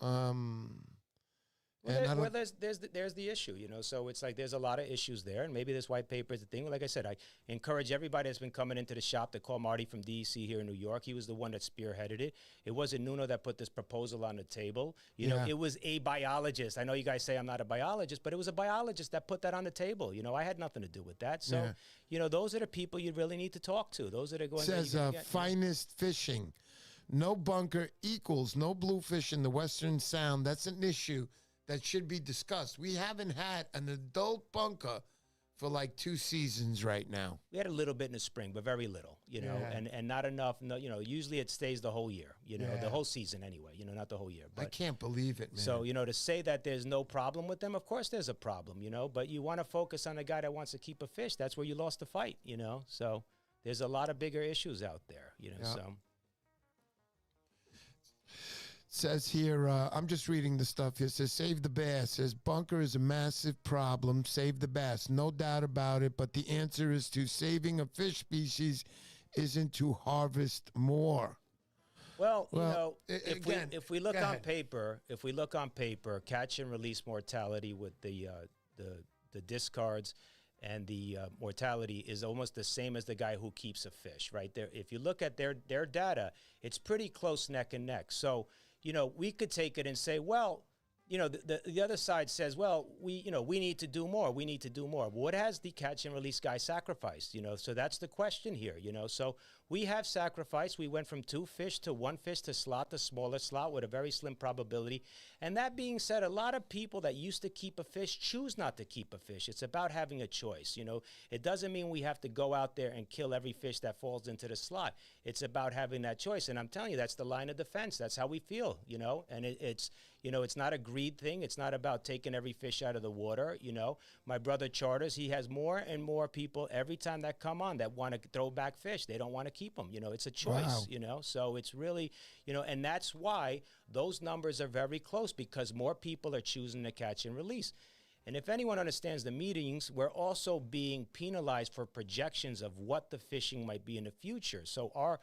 There's the issue, So it's like there's a lot of issues there, and maybe this white paper is the thing. Like I said, I encourage everybody that's been coming into the shop to call Marty from DEC here in New York. He was the one that spearheaded it. It wasn't Nuno that put this proposal on the table. It was a biologist. I know you guys say I'm not a biologist, but it was a biologist that put that on the table. I had nothing to do with that. So, those are the people you really need to talk to. Those are the going. It says finest fishing. No bunker equals no bluefish in the Western Sound. That's an issue that should be discussed. We haven't had an adult bunker for like 2 seasons right now. We had a little bit in the spring, but very little, and not enough. No, usually it stays the whole year, the whole season anyway, not the whole year. But, I can't believe it, man. So, to say that there's no problem with them, of course there's a problem, but you want to focus on the guy that wants to keep a fish. That's where you lost the fight, So there's a lot of bigger issues out there, so. Says here, I'm just reading the stuff here. It says, save the bass. Says, bunker is a massive problem. Save the bass. No doubt about it. But the answer is to saving a fish species isn't to harvest more. Well, if we look on paper, catch and release mortality with the discards and the mortality is almost the same as the guy who keeps a fish, right? There, if you look at their data, it's pretty close neck and neck. So, we could take it and say, well, the other side says, well, we need to do more. We need to do more. What has the catch and release guy sacrificed? So that's the question here, So we have sacrificed. We went from 2 fish to 1 fish to slot, the smaller slot with a very slim probability. And that being said, a lot of people that used to keep a fish choose not to keep a fish. It's about having a choice, It doesn't mean we have to go out there and kill every fish that falls into the slot. It's about having that choice. And I'm telling you, that's the line of defense. That's how we feel, And it's not a greed thing. It's not about taking every fish out of the water. My brother charters. He has more and more people every time that come on that want to throw back fish. They don't want to keep them. It's a choice, Wow. So it's really, and that's why those numbers are very close because more people are choosing to catch and release. And if anyone understands the meetings, we're also being penalized for projections of what the fishing might be in the future. So our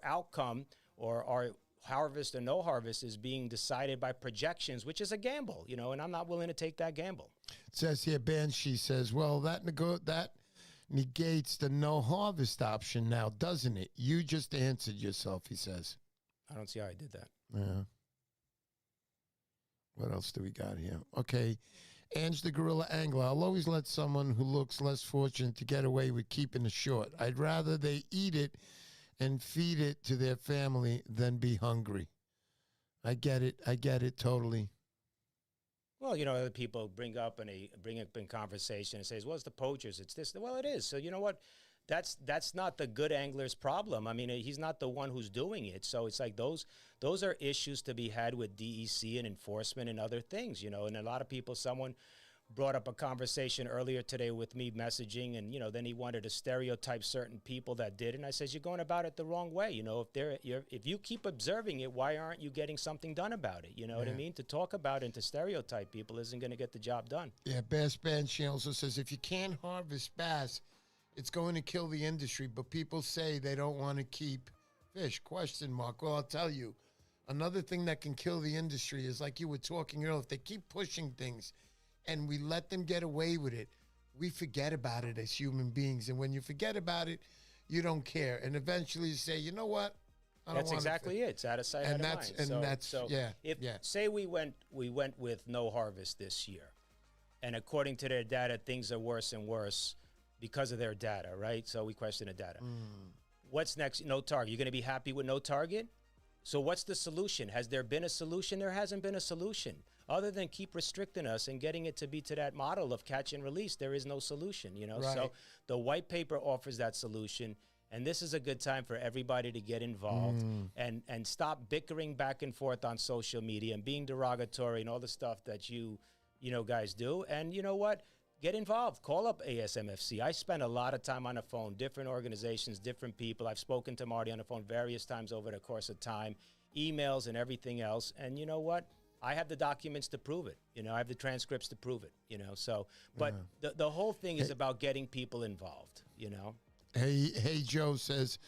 outcome or our harvest or no harvest is being decided by projections, which is a gamble, and I'm not willing to take that gamble. It says here, Banshee says, well, that negates the no harvest option now, doesn't it? You just answered yourself, he says. I don't see how I did that. Yeah. What else do we got here? Okay. Ange the Gorilla Angler. I'll always let someone who looks less fortunate to get away with keeping it short. I'd rather they eat it and feed it to their family than be hungry. I get it totally. Well, other people bring up in conversation and says, well, it's the poachers, it's this. Well, it is. So you know what? That's not the good angler's problem. I mean, he's not the one who's doing it. So it's like those are issues to be had with DEC and enforcement and other things, And a lot of people, someone brought up a conversation earlier today with me messaging, and then he wanted to stereotype certain people that did, and I says, you're going about it the wrong way. If you keep observing it, why aren't you getting something done about it? You know what I mean? To talk about it and to stereotype people isn't going to get the job done. Yeah, Bass Banshee also says if you can't harvest bass, it's going to kill the industry. But people say they don't want to keep fish. ? Well, I'll tell you, another thing that can kill the industry is like you were talking earlier. If they keep pushing things, and we let them get away with it, we forget about it as human beings. And when you forget about it, you don't care. And eventually you say, you know what? That's exactly it. It's out of sight, out of mind. Say we went with no harvest this year, and according to their data, things are worse and worse because of their data, right? So we question the data. What's next? No target. You're going to be happy with no target? So what's the solution? Has there been a solution? There hasn't been a solution. Other than keep restricting us and getting it to be to that model of catch and release, there is no solution, Right. So the white paper offers that solution. And this is a good time for everybody to get involved and stop bickering back and forth on social media and being derogatory and all the stuff that you guys do. And you know what? Get involved. Call up ASMFC. I spend a lot of time on the phone, different organizations, different people. I've spoken to Marty on the phone various times over the course of time, emails and everything else. And you know what? I have the documents to prove it. I have the transcripts to prove it, so, but the whole thing is about getting people involved, Hey, Joe says,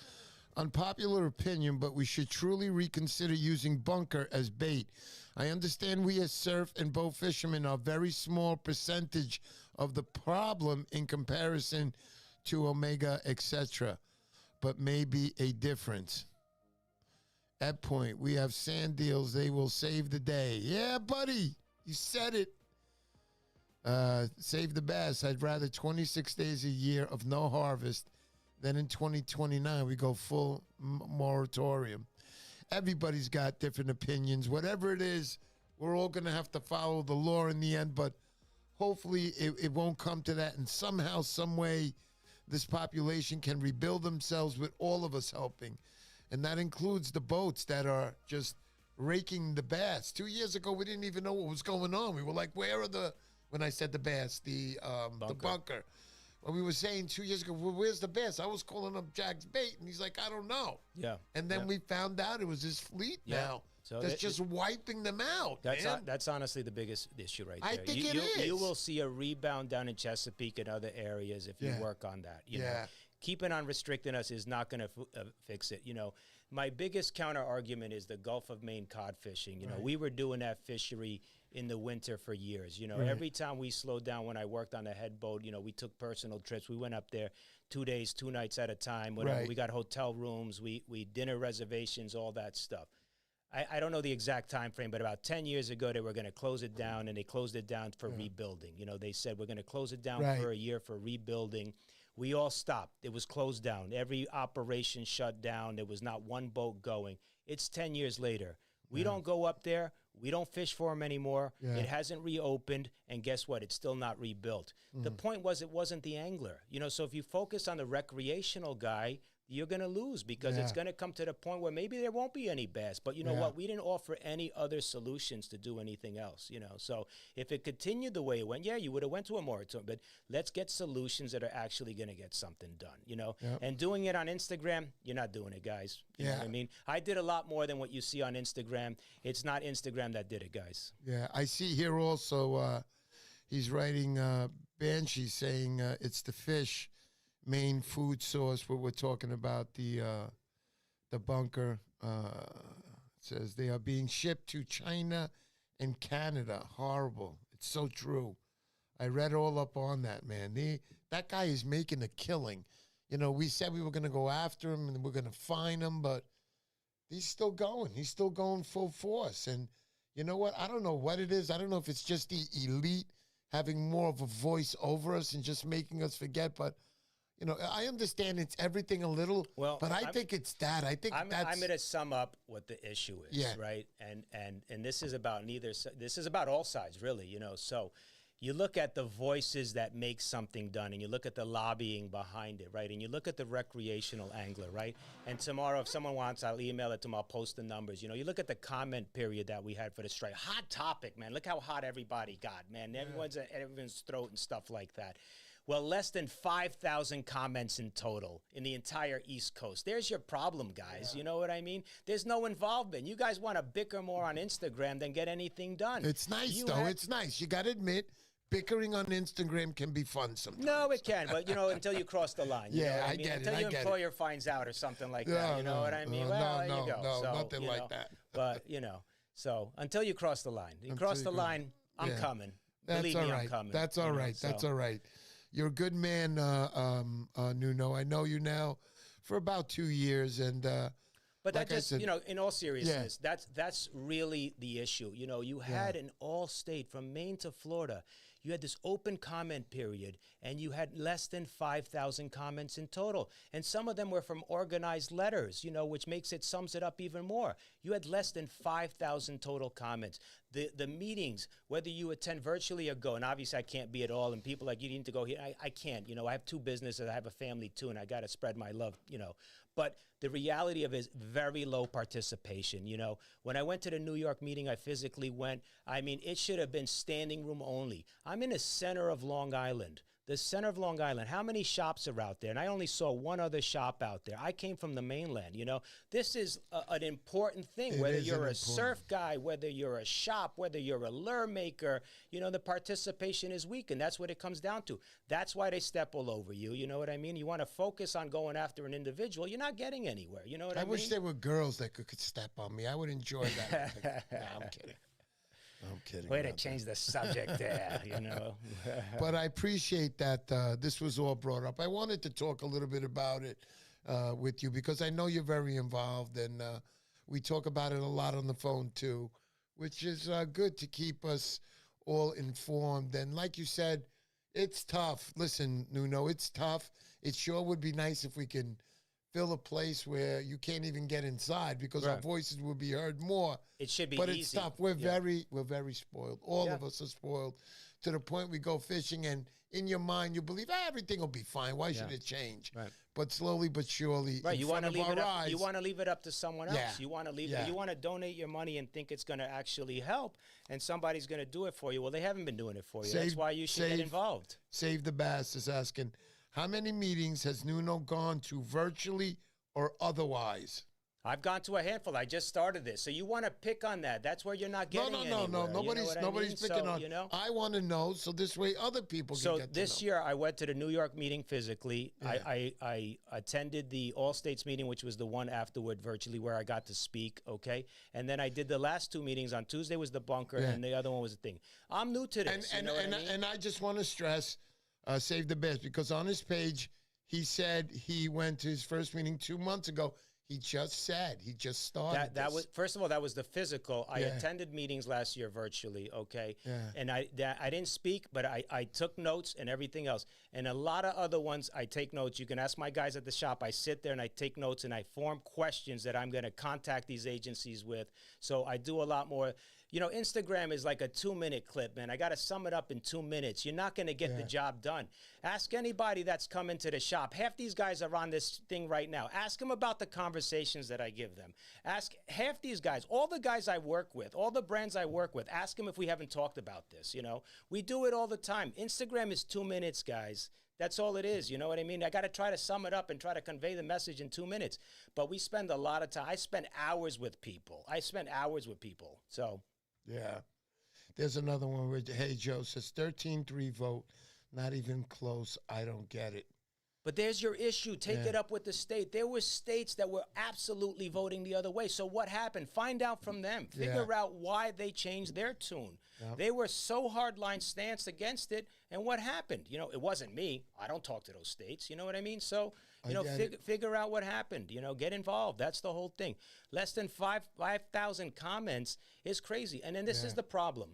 unpopular opinion, but we should truly reconsider using bunker as bait. I understand we as surf and boat fishermen are a very small percentage of the problem in comparison to Omega, etc., but maybe a difference. At point, we have sand deals. They will save the day. Yeah, buddy, you said it. Save the bass. I'd rather 26 days a year of no harvest than in 2029 we go full moratorium. Everybody's got different opinions. Whatever it is, we're all going to have to follow the law in the end, but hopefully it won't come to that. And somehow, some way, this population can rebuild themselves with all of us helping. And that includes the boats that are just raking the bass. 2 years ago, we didn't even know what was going on. We were like, where are when I said the bass, the bunker. Well, we were saying 2 years ago, well, where's the bass? I was calling up Jack's Bait, and he's like, I don't know. Yeah. And then we found out it was his fleet now so that's just wiping them out, That's honestly the biggest issue right there. I think it is. You will see a rebound down in Chesapeake and other areas if you work on that. You know? Keeping on restricting us is not going to fix it. My biggest counter argument is the Gulf of Maine cod fishing. We were doing that fishery in the winter for years. Every time we slowed down when I worked on the head boat, we took personal trips. We went up there 2 days, 2 nights at a time. Whatever. We got hotel rooms, we dinner reservations, all that stuff. I don't know the exact time frame, but about 10 years ago, they were going to close it down, and they closed it down for rebuilding. They said, we're going to close it down for a year for rebuilding. We all stopped. It was closed down. Every operation shut down. There was not one boat going. It's 10 years later. We don't go up there. We don't fish for them anymore. It hasn't reopened. And guess what? It's still not rebuilt. The point was it wasn't the angler. So if you focus on the recreational guy, you're going to lose because it's going to come to the point where maybe there won't be any bass. But you know what? We didn't offer any other solutions to do anything else, So if it continued the way it went, you would have went to a moratorium. But let's get solutions that are actually going to get something done, And doing it on Instagram, you're not doing it, guys. You know what I mean? I did a lot more than what you see on Instagram. It's not Instagram that did it, guys. Yeah, I see here also he's writing Banshee saying it's the fish. Main food source where we're talking about the bunker. It says they are being shipped to China and Canada. Horrible. It's so true. I read all up on that, man. That guy is making a killing. We said we were going to go after him and we're going to find him, but he's still going. He's still going full force. And you know what? I don't know what it is. I don't know if it's just the elite having more of a voice over us and just making us forget, but I understand it's everything a little, but I think it's that. I think I'm going to sum up what the issue is, right? And this is about this is about all sides, really, So you look at the voices that make something done, and you look at the lobbying behind it, right? And you look at the recreational angler, right? And tomorrow, if someone wants, I'll email it to them. I'll post the numbers. You look at the comment period that we had for the strike. Hot topic, man. Look how hot everybody got, man. Everyone's at everyone's throat and stuff like that. Well, less than 5,000 comments in total in the entire East Coast. There's your problem, guys. You know what I mean? There's no involvement. You guys want to bicker more on Instagram than get anything done. It's nice, though. It's nice. You got to admit, bickering on Instagram can be fun sometimes. No, it can, but, until you cross the line. You know what I mean? Get it. Until your employer finds out or something like that. You know what I mean? Well, there you go. No, so, nothing like that. But, so until you cross the line. You cross the line, I'm coming. Believe me, I'm coming. That's all right. That's all right. You're a good man, Nuno. I know you now for about 2 years, and But like that I just, said, in all seriousness, that's really the issue. You had an all-state from Maine to Florida. You had this open comment period, and you had less than 5,000 comments in total. And some of them were from organized letters, which sums it up even more. You had less than 5,000 total comments. The meetings, whether you attend virtually or go, and obviously I can't be at all, and people like, you need to go here. I can't. I have 2 businesses, I have a family too, and I got to spread my love, But the reality of it is very low participation. When I went to the New York meeting, I physically went. I mean, it should have been standing room only. I'm in the center of Long Island. The center of Long Island. How many shops are out there? And I only saw one other shop out there. I came from the mainland. This is an important thing. Whether you're a surf guy, whether you're a shop, whether you're a lure maker, the participation is weak, and that's what it comes down to. That's why they step all over you. You know what I mean? You want to focus on going after an individual. You're not getting anywhere. You know what I mean? I wish there were girls that could step on me. I would enjoy that. No, I'm kidding. I'm kidding. Way to change the subject there, But I appreciate that this was all brought up. I wanted to talk a little bit about it with you because I know you're very involved, and we talk about it a lot on the phone too, which is good to keep us all informed. And like you said, it's tough. Listen, Nuno, it's tough. It sure would be nice if we can fill a place where you can't even get inside because our voices will be heard more. It should be but easy. It's tough. We're very spoiled. All of us are spoiled to the point we go fishing and in your mind you believe everything will be fine. Why should it change? Right. But slowly but surely, you want to leave it up. eyes, you want to leave it up to someone else. You want to leave it. You want to donate your money and think it's going to actually help, and somebody's going to do it for you. Well, they haven't been doing it for you. That's why you should get involved. Save the Bass is asking, how many meetings has Nuno gone to virtually or otherwise? I've gone to a handful. I just started this. So you want to pick on that. That's where you're not getting anywhere. No. Nobody's picking on. I want to know so this way other people can get to know. So this year I went to the New York meeting physically. Yeah. I attended the All States meeting, which was the one afterward virtually where I got to speak, okay? And then I did the last 2 meetings. On Tuesday was the bunker and the other one was the thing. I'm new to this. And I just want to stress, Save the Bass, because on his page, he said he went to his first meeting 2 months ago. He just started. That was, first of all, that was the physical. I attended meetings last year virtually, okay? Yeah. And I didn't speak, but I took notes and everything else. And a lot of other ones, I take notes. You can ask my guys at the shop. I sit there and I take notes and I form questions that I'm going to contact these agencies with. So I do a lot more. Instagram is like a 2-minute clip, man. I got to sum it up in 2 minutes. You're not going to get the job done. Ask anybody that's come into the shop. Half these guys are on this thing right now. Ask them about the conversations that I give them. Ask half these guys, all the guys I work with, all the brands I work with, ask them if we haven't talked about this, We do it all the time. Instagram is 2 minutes, guys. That's all it is, you know what I mean? I got to try to sum it up and try to convey the message in 2 minutes. But we spend a lot of time. I spend hours with people. So... Yeah. There's another one where, hey, Joe says 13-3 vote, not even close. I don't get it. But there's your issue. Take it up with the state. There were states that were absolutely voting the other way. So what happened? Find out from them. Figure out why they changed their tune. Yep. They were so hardline stance against it. And what happened? It wasn't me. I don't talk to those states. You know what I mean? So, figure out what happened. Get involved. That's the whole thing. Less than 5,000 comments is crazy. And then this is the problem.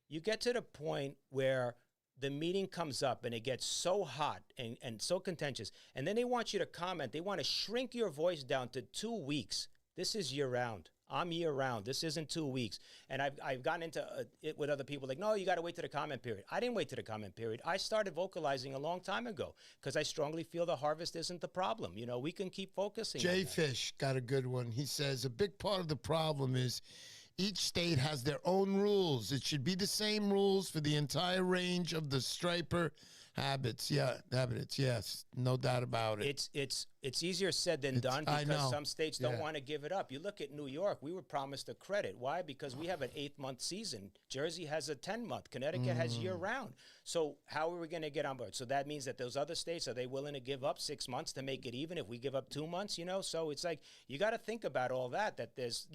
You get to the point where the meeting comes up and it gets so hot and so contentious. And then they want you to comment. They want to shrink your voice down to 2 weeks. This is year round. I'm year round. This isn't 2 weeks. And I've gotten into it with other people like, no, you got to wait to the comment period. I didn't wait to the comment period. I started vocalizing a long time ago because I strongly feel the harvest isn't the problem. We can keep focusing. Jay Fish got a good one. He says a big part of the problem is each state has their own rules. It should be the same rules for the entire range of the striper habits. Yes, no doubt about it. It's easier said than done because some states don't want to give it up. You look at New York, we were promised a credit. Why? Because we have an 8-month season. Jersey has a 10-month. Connecticut has year-round. So how are we going to get on board? So that means that those other states, are they willing to give up 6 months to make it even if we give up 2 months, So it's like you got to think about all that there's,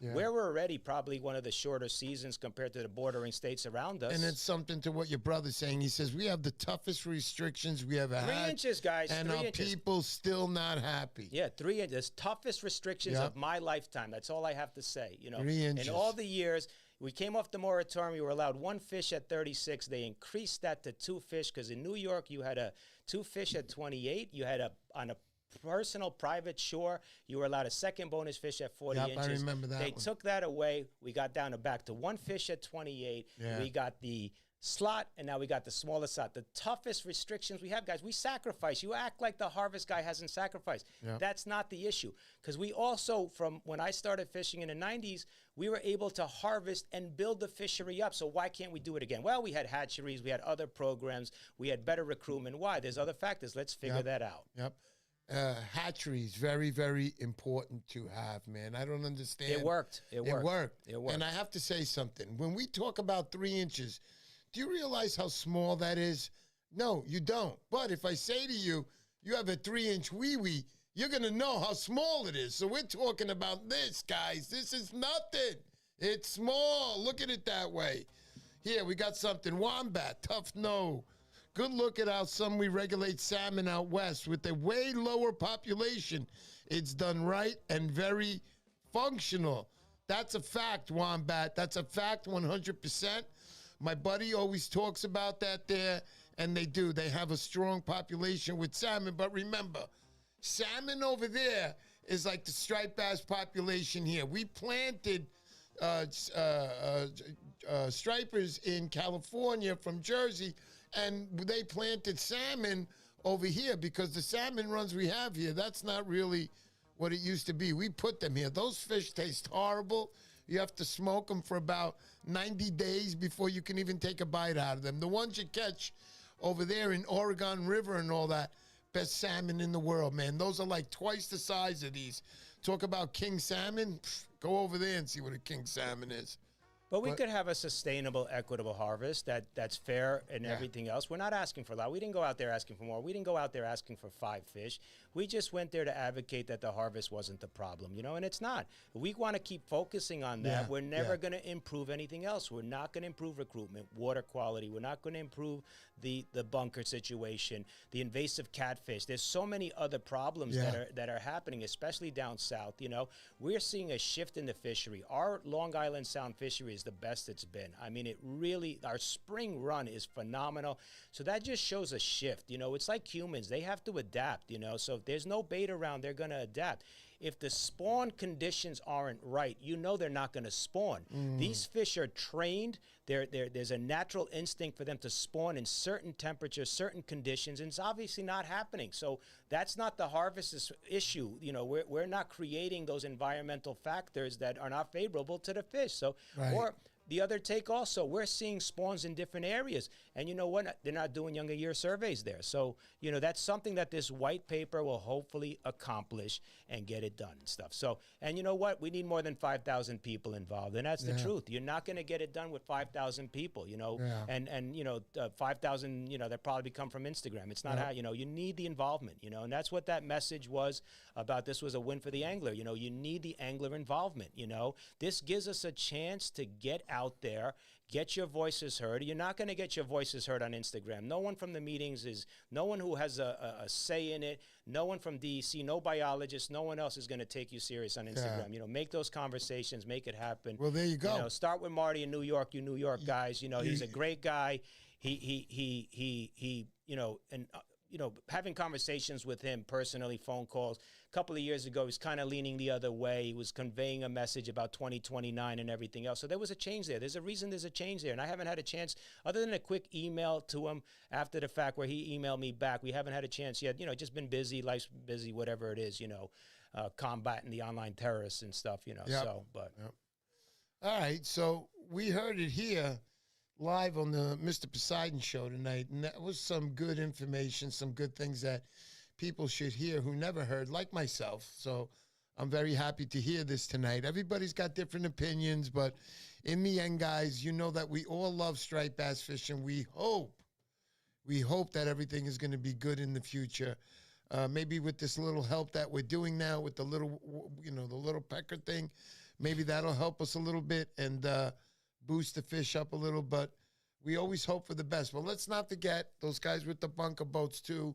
where we're already probably one of the shorter seasons compared to the bordering states around us. And it's something to what your brother's saying. He says we have the toughest restrictions we ever had. 3 inches, guys. And 3 our inches. people still not happy. Yeah, 3 inches. Toughest restrictions Yep. of my lifetime. That's all I have to say. 3 inches. In all the years, we came off the moratorium. We were allowed 1 fish at 36. They increased that to 2 fish because in New York, you had 2 fish at 28. You had on a personal private shore, you were allowed a second bonus fish at 40 Yep, inches. I remember that They one. took that away. We got down to back to 1 fish at 28. Yeah. We got the slot, and now we got the smaller slot. The toughest restrictions we have, guys, we sacrifice. You act like the harvest guy hasn't sacrificed. Yeah. That's not the issue. Because we also, from when I started fishing in the 90s, we were able to harvest and build the fishery up. So why can't we do it again? Well, we had hatcheries, we had other programs, we had better recruitment. Why? There's other factors. Let's figure that out. Yep. Hatcheries, very, very important to have, man. I don't understand. It worked. It worked. And I have to say something. When we talk about 3 inches, do you realize how small that is? No, you don't. But if I say to you, you have a 3-inch wee-wee, you're going to know how small it is. So we're talking about this, guys. This is nothing. It's small. Look at it that way. Here, we got something. Wombat, tough no. Good look at how some we regulate salmon out west. With a way lower population, it's done right and very functional. That's a fact, Wombat. That's a fact 100%. My buddy always talks about that there, and they do. They have a strong population with salmon. But remember, salmon over there is like the striped bass population here. We planted stripers in California from Jersey, and they planted salmon over here because the salmon runs we have here, that's not really what it used to be. We put them here. Those fish taste horrible. You have to smoke them for about 90 days before you can even take a bite out of them. The ones you catch over there in Oregon River and all that, best salmon in the world, man. Those are like twice the size of these. Talk about king salmon. Go over there and see what a king salmon is. But we could have a sustainable, equitable harvest that's fair and everything else. We're not asking for a lot. We didn't go out there asking for more. We didn't go out there asking for 5 fish. We just went there to advocate that the harvest wasn't the problem, and it's not. We want to keep focusing on that. Yeah, We're never going to improve anything else. We're not going to improve recruitment, water quality. We're not going to improve the bunker situation, the invasive catfish. There's so many other problems that are happening, especially down south. We're seeing a shift in the fishery. Our Long Island Sound fishery is the best it's been. I mean, our spring run is phenomenal. So that just shows a shift. It's like humans. They have to adapt, So if there's no bait around, they're going to adapt. If the spawn conditions aren't right, they're not going to spawn. These fish are trained. There's a natural instinct for them to spawn in certain temperatures, certain conditions, and it's obviously not happening. So that's not the harvest issue. We're not creating those environmental factors that are not favorable to the fish. So, or the other take also, we're seeing spawns in different areas. And you know what? They're not doing younger year surveys there. So, that's something that this white paper will hopefully accomplish and get it done and stuff. So, and you know what? We need more than 5,000 people involved. And that's the truth. You're not going to get it done with 5,000 people, and 5,000, that probably come from Instagram. It's not how, you need the involvement, and that's what that message was about. This was a win for the angler. You need the angler involvement. This gives us a chance to get out there, get your voices heard. You're not going to get your voices heard on Instagram. No one from the meetings no one who has a say in it, no one from DEC, no biologist, no one else is going to take you serious on Instagram. Make those conversations, make it happen. Well, there you go. Start with Marty in New York, you New York guys. He's a great guy. Having conversations with him personally, phone calls. A couple of years ago, he was kind of leaning the other way. He was conveying a message about 2029 and everything else. So there was a change there. There's a reason there's a change there. And I haven't had a chance, other than a quick email to him after the fact where he emailed me back. We haven't had a chance yet. Just been busy, life's busy, whatever it is, combating the online terrorists and stuff, so, but. Yep. All right, so we heard it here live on the Mr. Poseidon show tonight, and that was some good information, some good things that people should hear who never heard, like myself. So I'm very happy to hear this tonight. Everybody's got different opinions, but in the end, guys, that we all love striped bass fishing. We hope that everything is going to be good in the future. Maybe with this little help that we're doing now with the little, the little pecker thing, maybe that'll help us a little bit and boost the fish up a little, but we always hope for the best. But let's not forget those guys with the bunker boats too.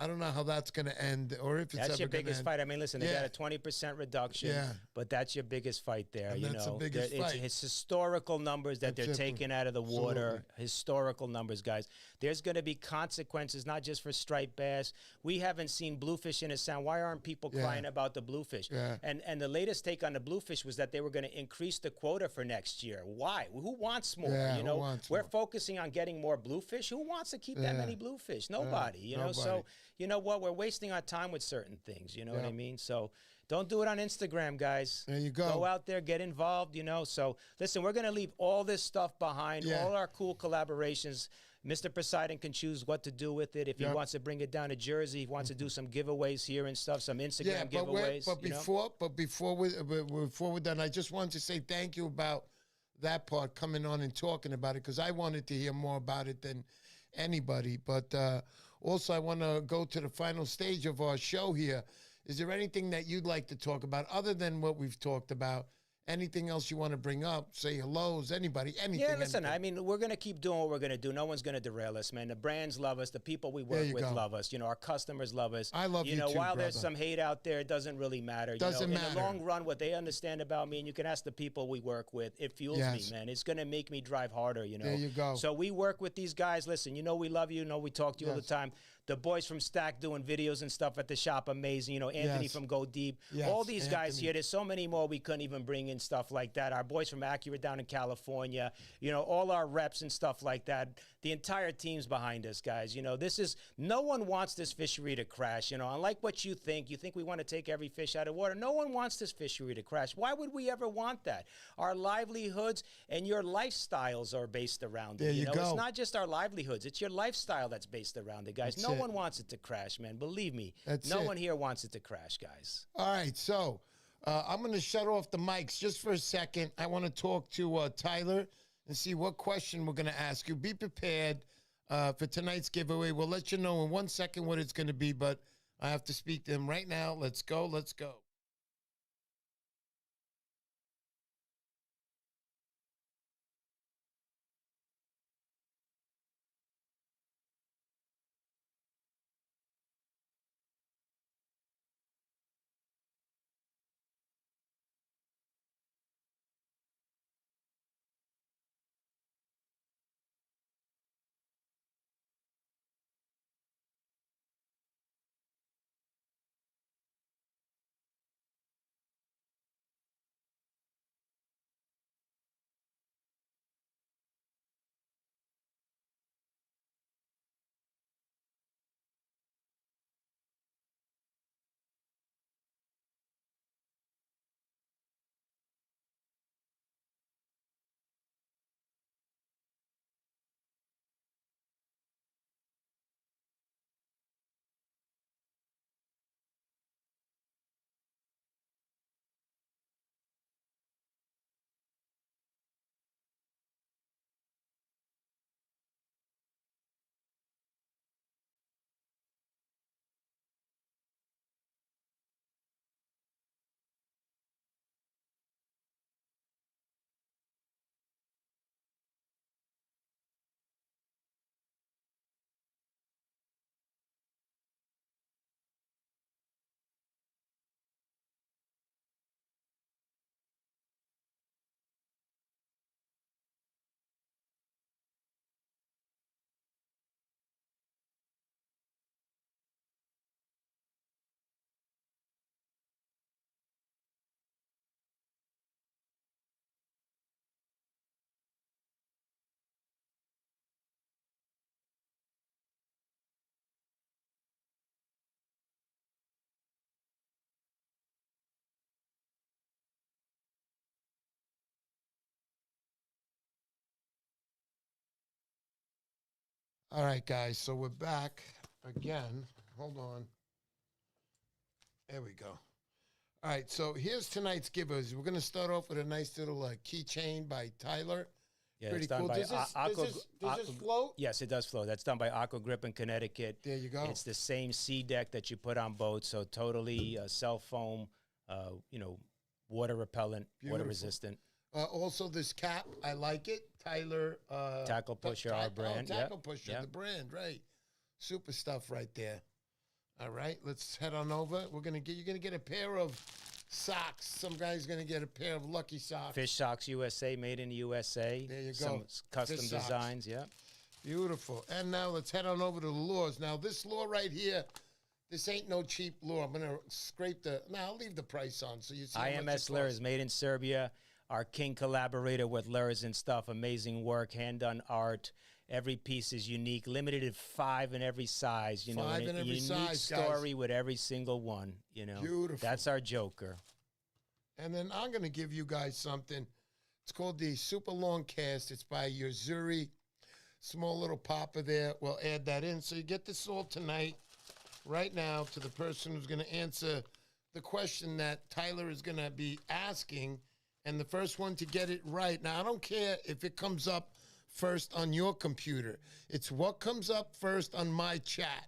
I don't know how that's going to end, or if it's That's ever your going to biggest end. fight. I mean, listen, they Yeah. got a 20% reduction, Yeah. but that's your biggest fight there. And you that's the know, biggest fight. It's historical numbers that they're That's it. taking out of the water. Absolutely. Historical numbers, guys. There's going to be consequences, not just for striped bass. We haven't seen bluefish in a sound. Why aren't people crying about the bluefish? Yeah. And the latest take on the bluefish was that they were going to increase the quota for next year. Why? Who wants more? Yeah, you who know, wants we're more? focusing on getting more bluefish. Who wants to keep that many bluefish? Nobody. You know, so nobody. you know what? We're wasting our time with certain things. You know what I Yep. mean? So don't do it on Instagram, guys. There you go. Go out there, get involved, you know. So listen, we're going to leave all this stuff behind, Yeah. all our cool collaborations. Mr. Poseidon can choose what to we with it. If he wants to bring it down to Jersey, he wants to do some giveaways here and stuff, some Instagram giveaways. But before we're done, I just wanted to say thank you about that part, coming on and talking about it, because I wanted to hear more about it than anybody. But also, I want to go to the final stage of our show here. Is there anything that you'd like to talk about other than what we've talked about? Anything else you want to bring up? Say hellos, anybody, anything. Yeah, listen, anything. I mean, we're going to keep doing what we're going to do. No one's going to derail us, man. The brands love us. The people we work with love us. You know, our customers love us. I love you know, too, while there's brother. some hate out there, it doesn't really matter. Doesn't In matter. the long run, what they understand about me, and you can ask the people we work with, it fuels me, man. It's going to make me drive harder, you know. There you go. So we work with these guys. Listen, you know we love you. You know we talk to you all the time. The boys from Stack doing videos and stuff at the shop, amazing. You know, Anthony from Go Deep. All these guys here. There's so many more we couldn't even bring in, stuff like that. Our boys from Acura down in California. You know, all our reps and stuff like that. The entire team's behind us, guys. You know, no one wants this fishery to crash. You know, unlike what you think we want to take every fish out of water. No one wants this fishery to crash. Why would we ever want that? Our livelihoods and your lifestyles are based around it. There you go. It's not just our livelihoods. It's your lifestyle that's based around it, guys. No one wants it to crash, man. Believe me. No one here wants it to crash, guys. All right, so I'm going to shut off the mics just for a second. I want to talk to Tyler and see what question we're going to ask you. Be prepared for tonight's giveaway. We'll let you know in 1 second what it's going to be, but I have to speak to him right now. Let's go. Let's go. All right, guys, so we're back again. Hold on. There we go. All right, so here's tonight's givers. We're going to start off with a nice little keychain by Tyler. Yeah, Pretty it's done cool. by Does this float? Yes, it does float. That's done by Aqua Grip in Connecticut. There you go. It's the same sea deck that you put on boats, so totally cell foam, you know, water repellent, water resistant. Also, this cap, I like it. Tyler. Tackle Pusher, our brand. Tackle Yep. Pusher, Yep. the brand, right. Super stuff right there. All right, let's head on over. You're gonna get a pair of socks. Some guy's gonna get a pair of Lucky socks. Fish Socks USA, made in the USA. There you go. Some custom Fish socks. designs, yeah. Beautiful. And now let's head on over to the lures. Now this lure right here, this ain't no cheap lure. I'm gonna scrape the. Now I'll leave the price on so you see. IMS Lures, made in Serbia. Our king collaborator with Lures and Stuff. Amazing work, hand-done art. Every piece is unique, limited to 5 in every size. You know, 5 in every unique size, story guys. with every single one. You know, Beautiful. That's our joker. And then I'm gonna give you guys something. It's called the Super Long Cast. It's by Yuzuri. Small little popper there. We'll add that in. So you get this all tonight, right now, to the person who's gonna answer the question that Tyler is gonna be asking. And the first one to get it right. Now, I don't care if it comes up first on your computer. It's what comes up first on my chat.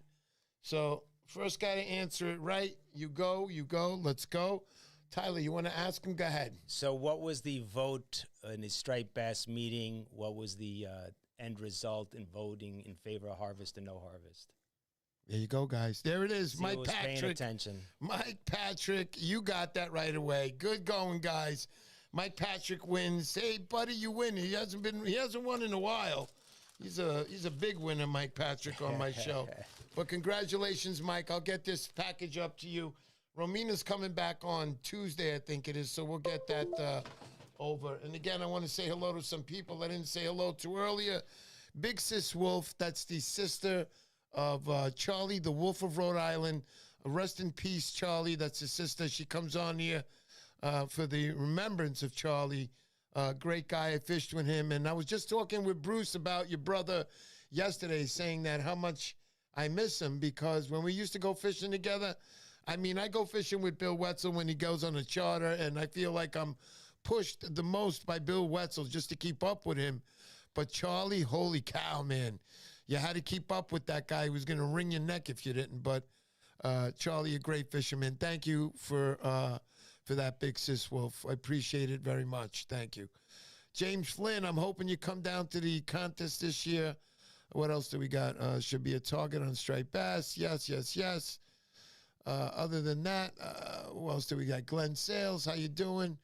So, first guy to answer it right, you go, let's go. Tyler, you want to ask him? Go ahead. So what was the vote in the striped bass meeting? What was the end result in voting in favor of harvest and no harvest? There you go, guys. There it is. See, Mike who was paying Patrick. attention. Mike Patrick, you got that right away. Good going, guys. Mike Patrick wins. Hey, buddy, you win. He hasn't won in a while. He's a big winner, Mike Patrick, on my show. But congratulations, Mike. I'll get this package up to you. Romina's coming back on Tuesday, I think it is, so we'll get that over. And again, I want to say hello to some people I didn't say hello to earlier. Big Sis Wolf, that's the sister of Charlie, the Wolf of Rhode Island. Rest in peace, Charlie. That's his sister. She comes on here for the remembrance of Charlie. Great guy. I fished with him. And I was just talking with Bruce about your brother yesterday, saying that how much I miss him, because when we used to go fishing together, I mean, I go fishing with Bill Wetzel when he goes on a charter, and I feel like I'm pushed the most by Bill Wetzel just to keep up with him. But Charlie, holy cow, man. You had to keep up with that guy who was going to wring your neck if you didn't. But Charlie, a great fisherman. Thank you for that, Big Sis Wolf. I appreciate it very much. Thank you. James Flynn, I'm hoping you come down to the contest this year. What else do we got? Should be a target on striped bass. Yes, yes, yes. Other than that, who else do we got? Glenn Sales, how you doing?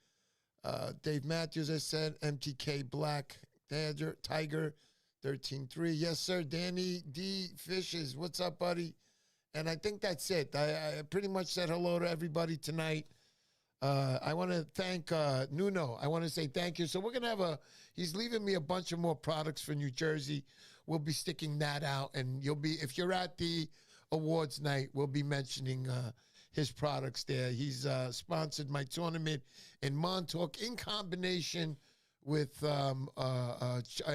Dave Matthews, I said. MTK Black, Tiger, 13-3. Yes, sir. Danny D. Fishes, what's up, buddy? And I think that's it. I pretty much said hello to everybody tonight. I want to thank Nuno. I want to say thank you. So we're going to have he's leaving me a bunch of more products for New Jersey. We'll be sticking that out. And if you're at the awards night, we'll be mentioning his products there. He's sponsored my tournament in Montauk in combination with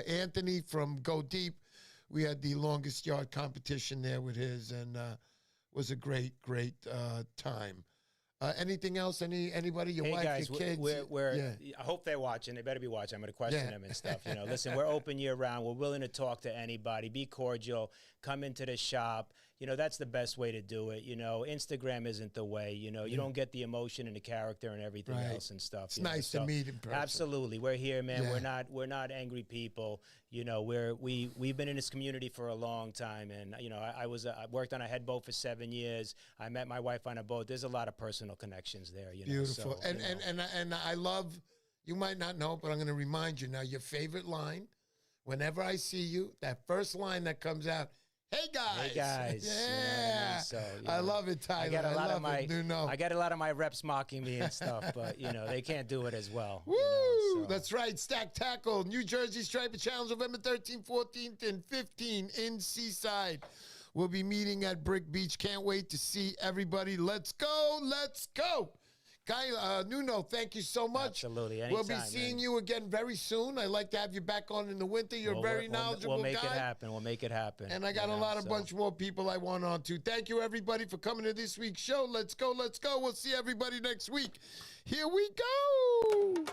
Anthony from Go Deep. We had the longest yard competition there with his, and was a great time. Anything else? Anybody? Your wife, guys, your kids? I hope they're watching. They better be watching. I'm going to question them and stuff. You know, listen, we're open year round. We're willing to talk to anybody. Be cordial. Come into the shop. You know, that's the best way to do it. You know, Instagram isn't the way. You know, you don't get the emotion and the character and everything else and stuff. It's nice to meet in person. Absolutely, we're here, man. We're not angry people. You know, we've been in this community for a long time, and you know, I worked on a head boat for 7 years. I met my wife on a boat. There's a lot of personal connections there. You know, beautiful. So, and I love. You might not know, but I'm going to remind you now. Your favorite line, whenever I see you, that first line that comes out. Hey guys! Hey guys! Yeah, you know what I mean? So, I love it, Tyler. I got a lot of my reps mocking me and stuff, but you know they can't do it as well. Woo! You know, so. That's right. Stack Tackle, New Jersey Striper Challenge, November 13th, 14th, and 15th in Seaside. We'll be meeting at Brick Beach. Can't wait to see everybody. Let's go! Let's go! Guy, Nuno, thank you so much. Absolutely. Anytime, we'll be seeing you again very soon. I'd like to have you back on in the winter. You're a very knowledgeable guy. We'll make it happen. We'll make it happen. And I got a bunch more people I want on to. Thank you, everybody, for coming to this week's show. Let's go. Let's go. We'll see everybody next week. Here we go.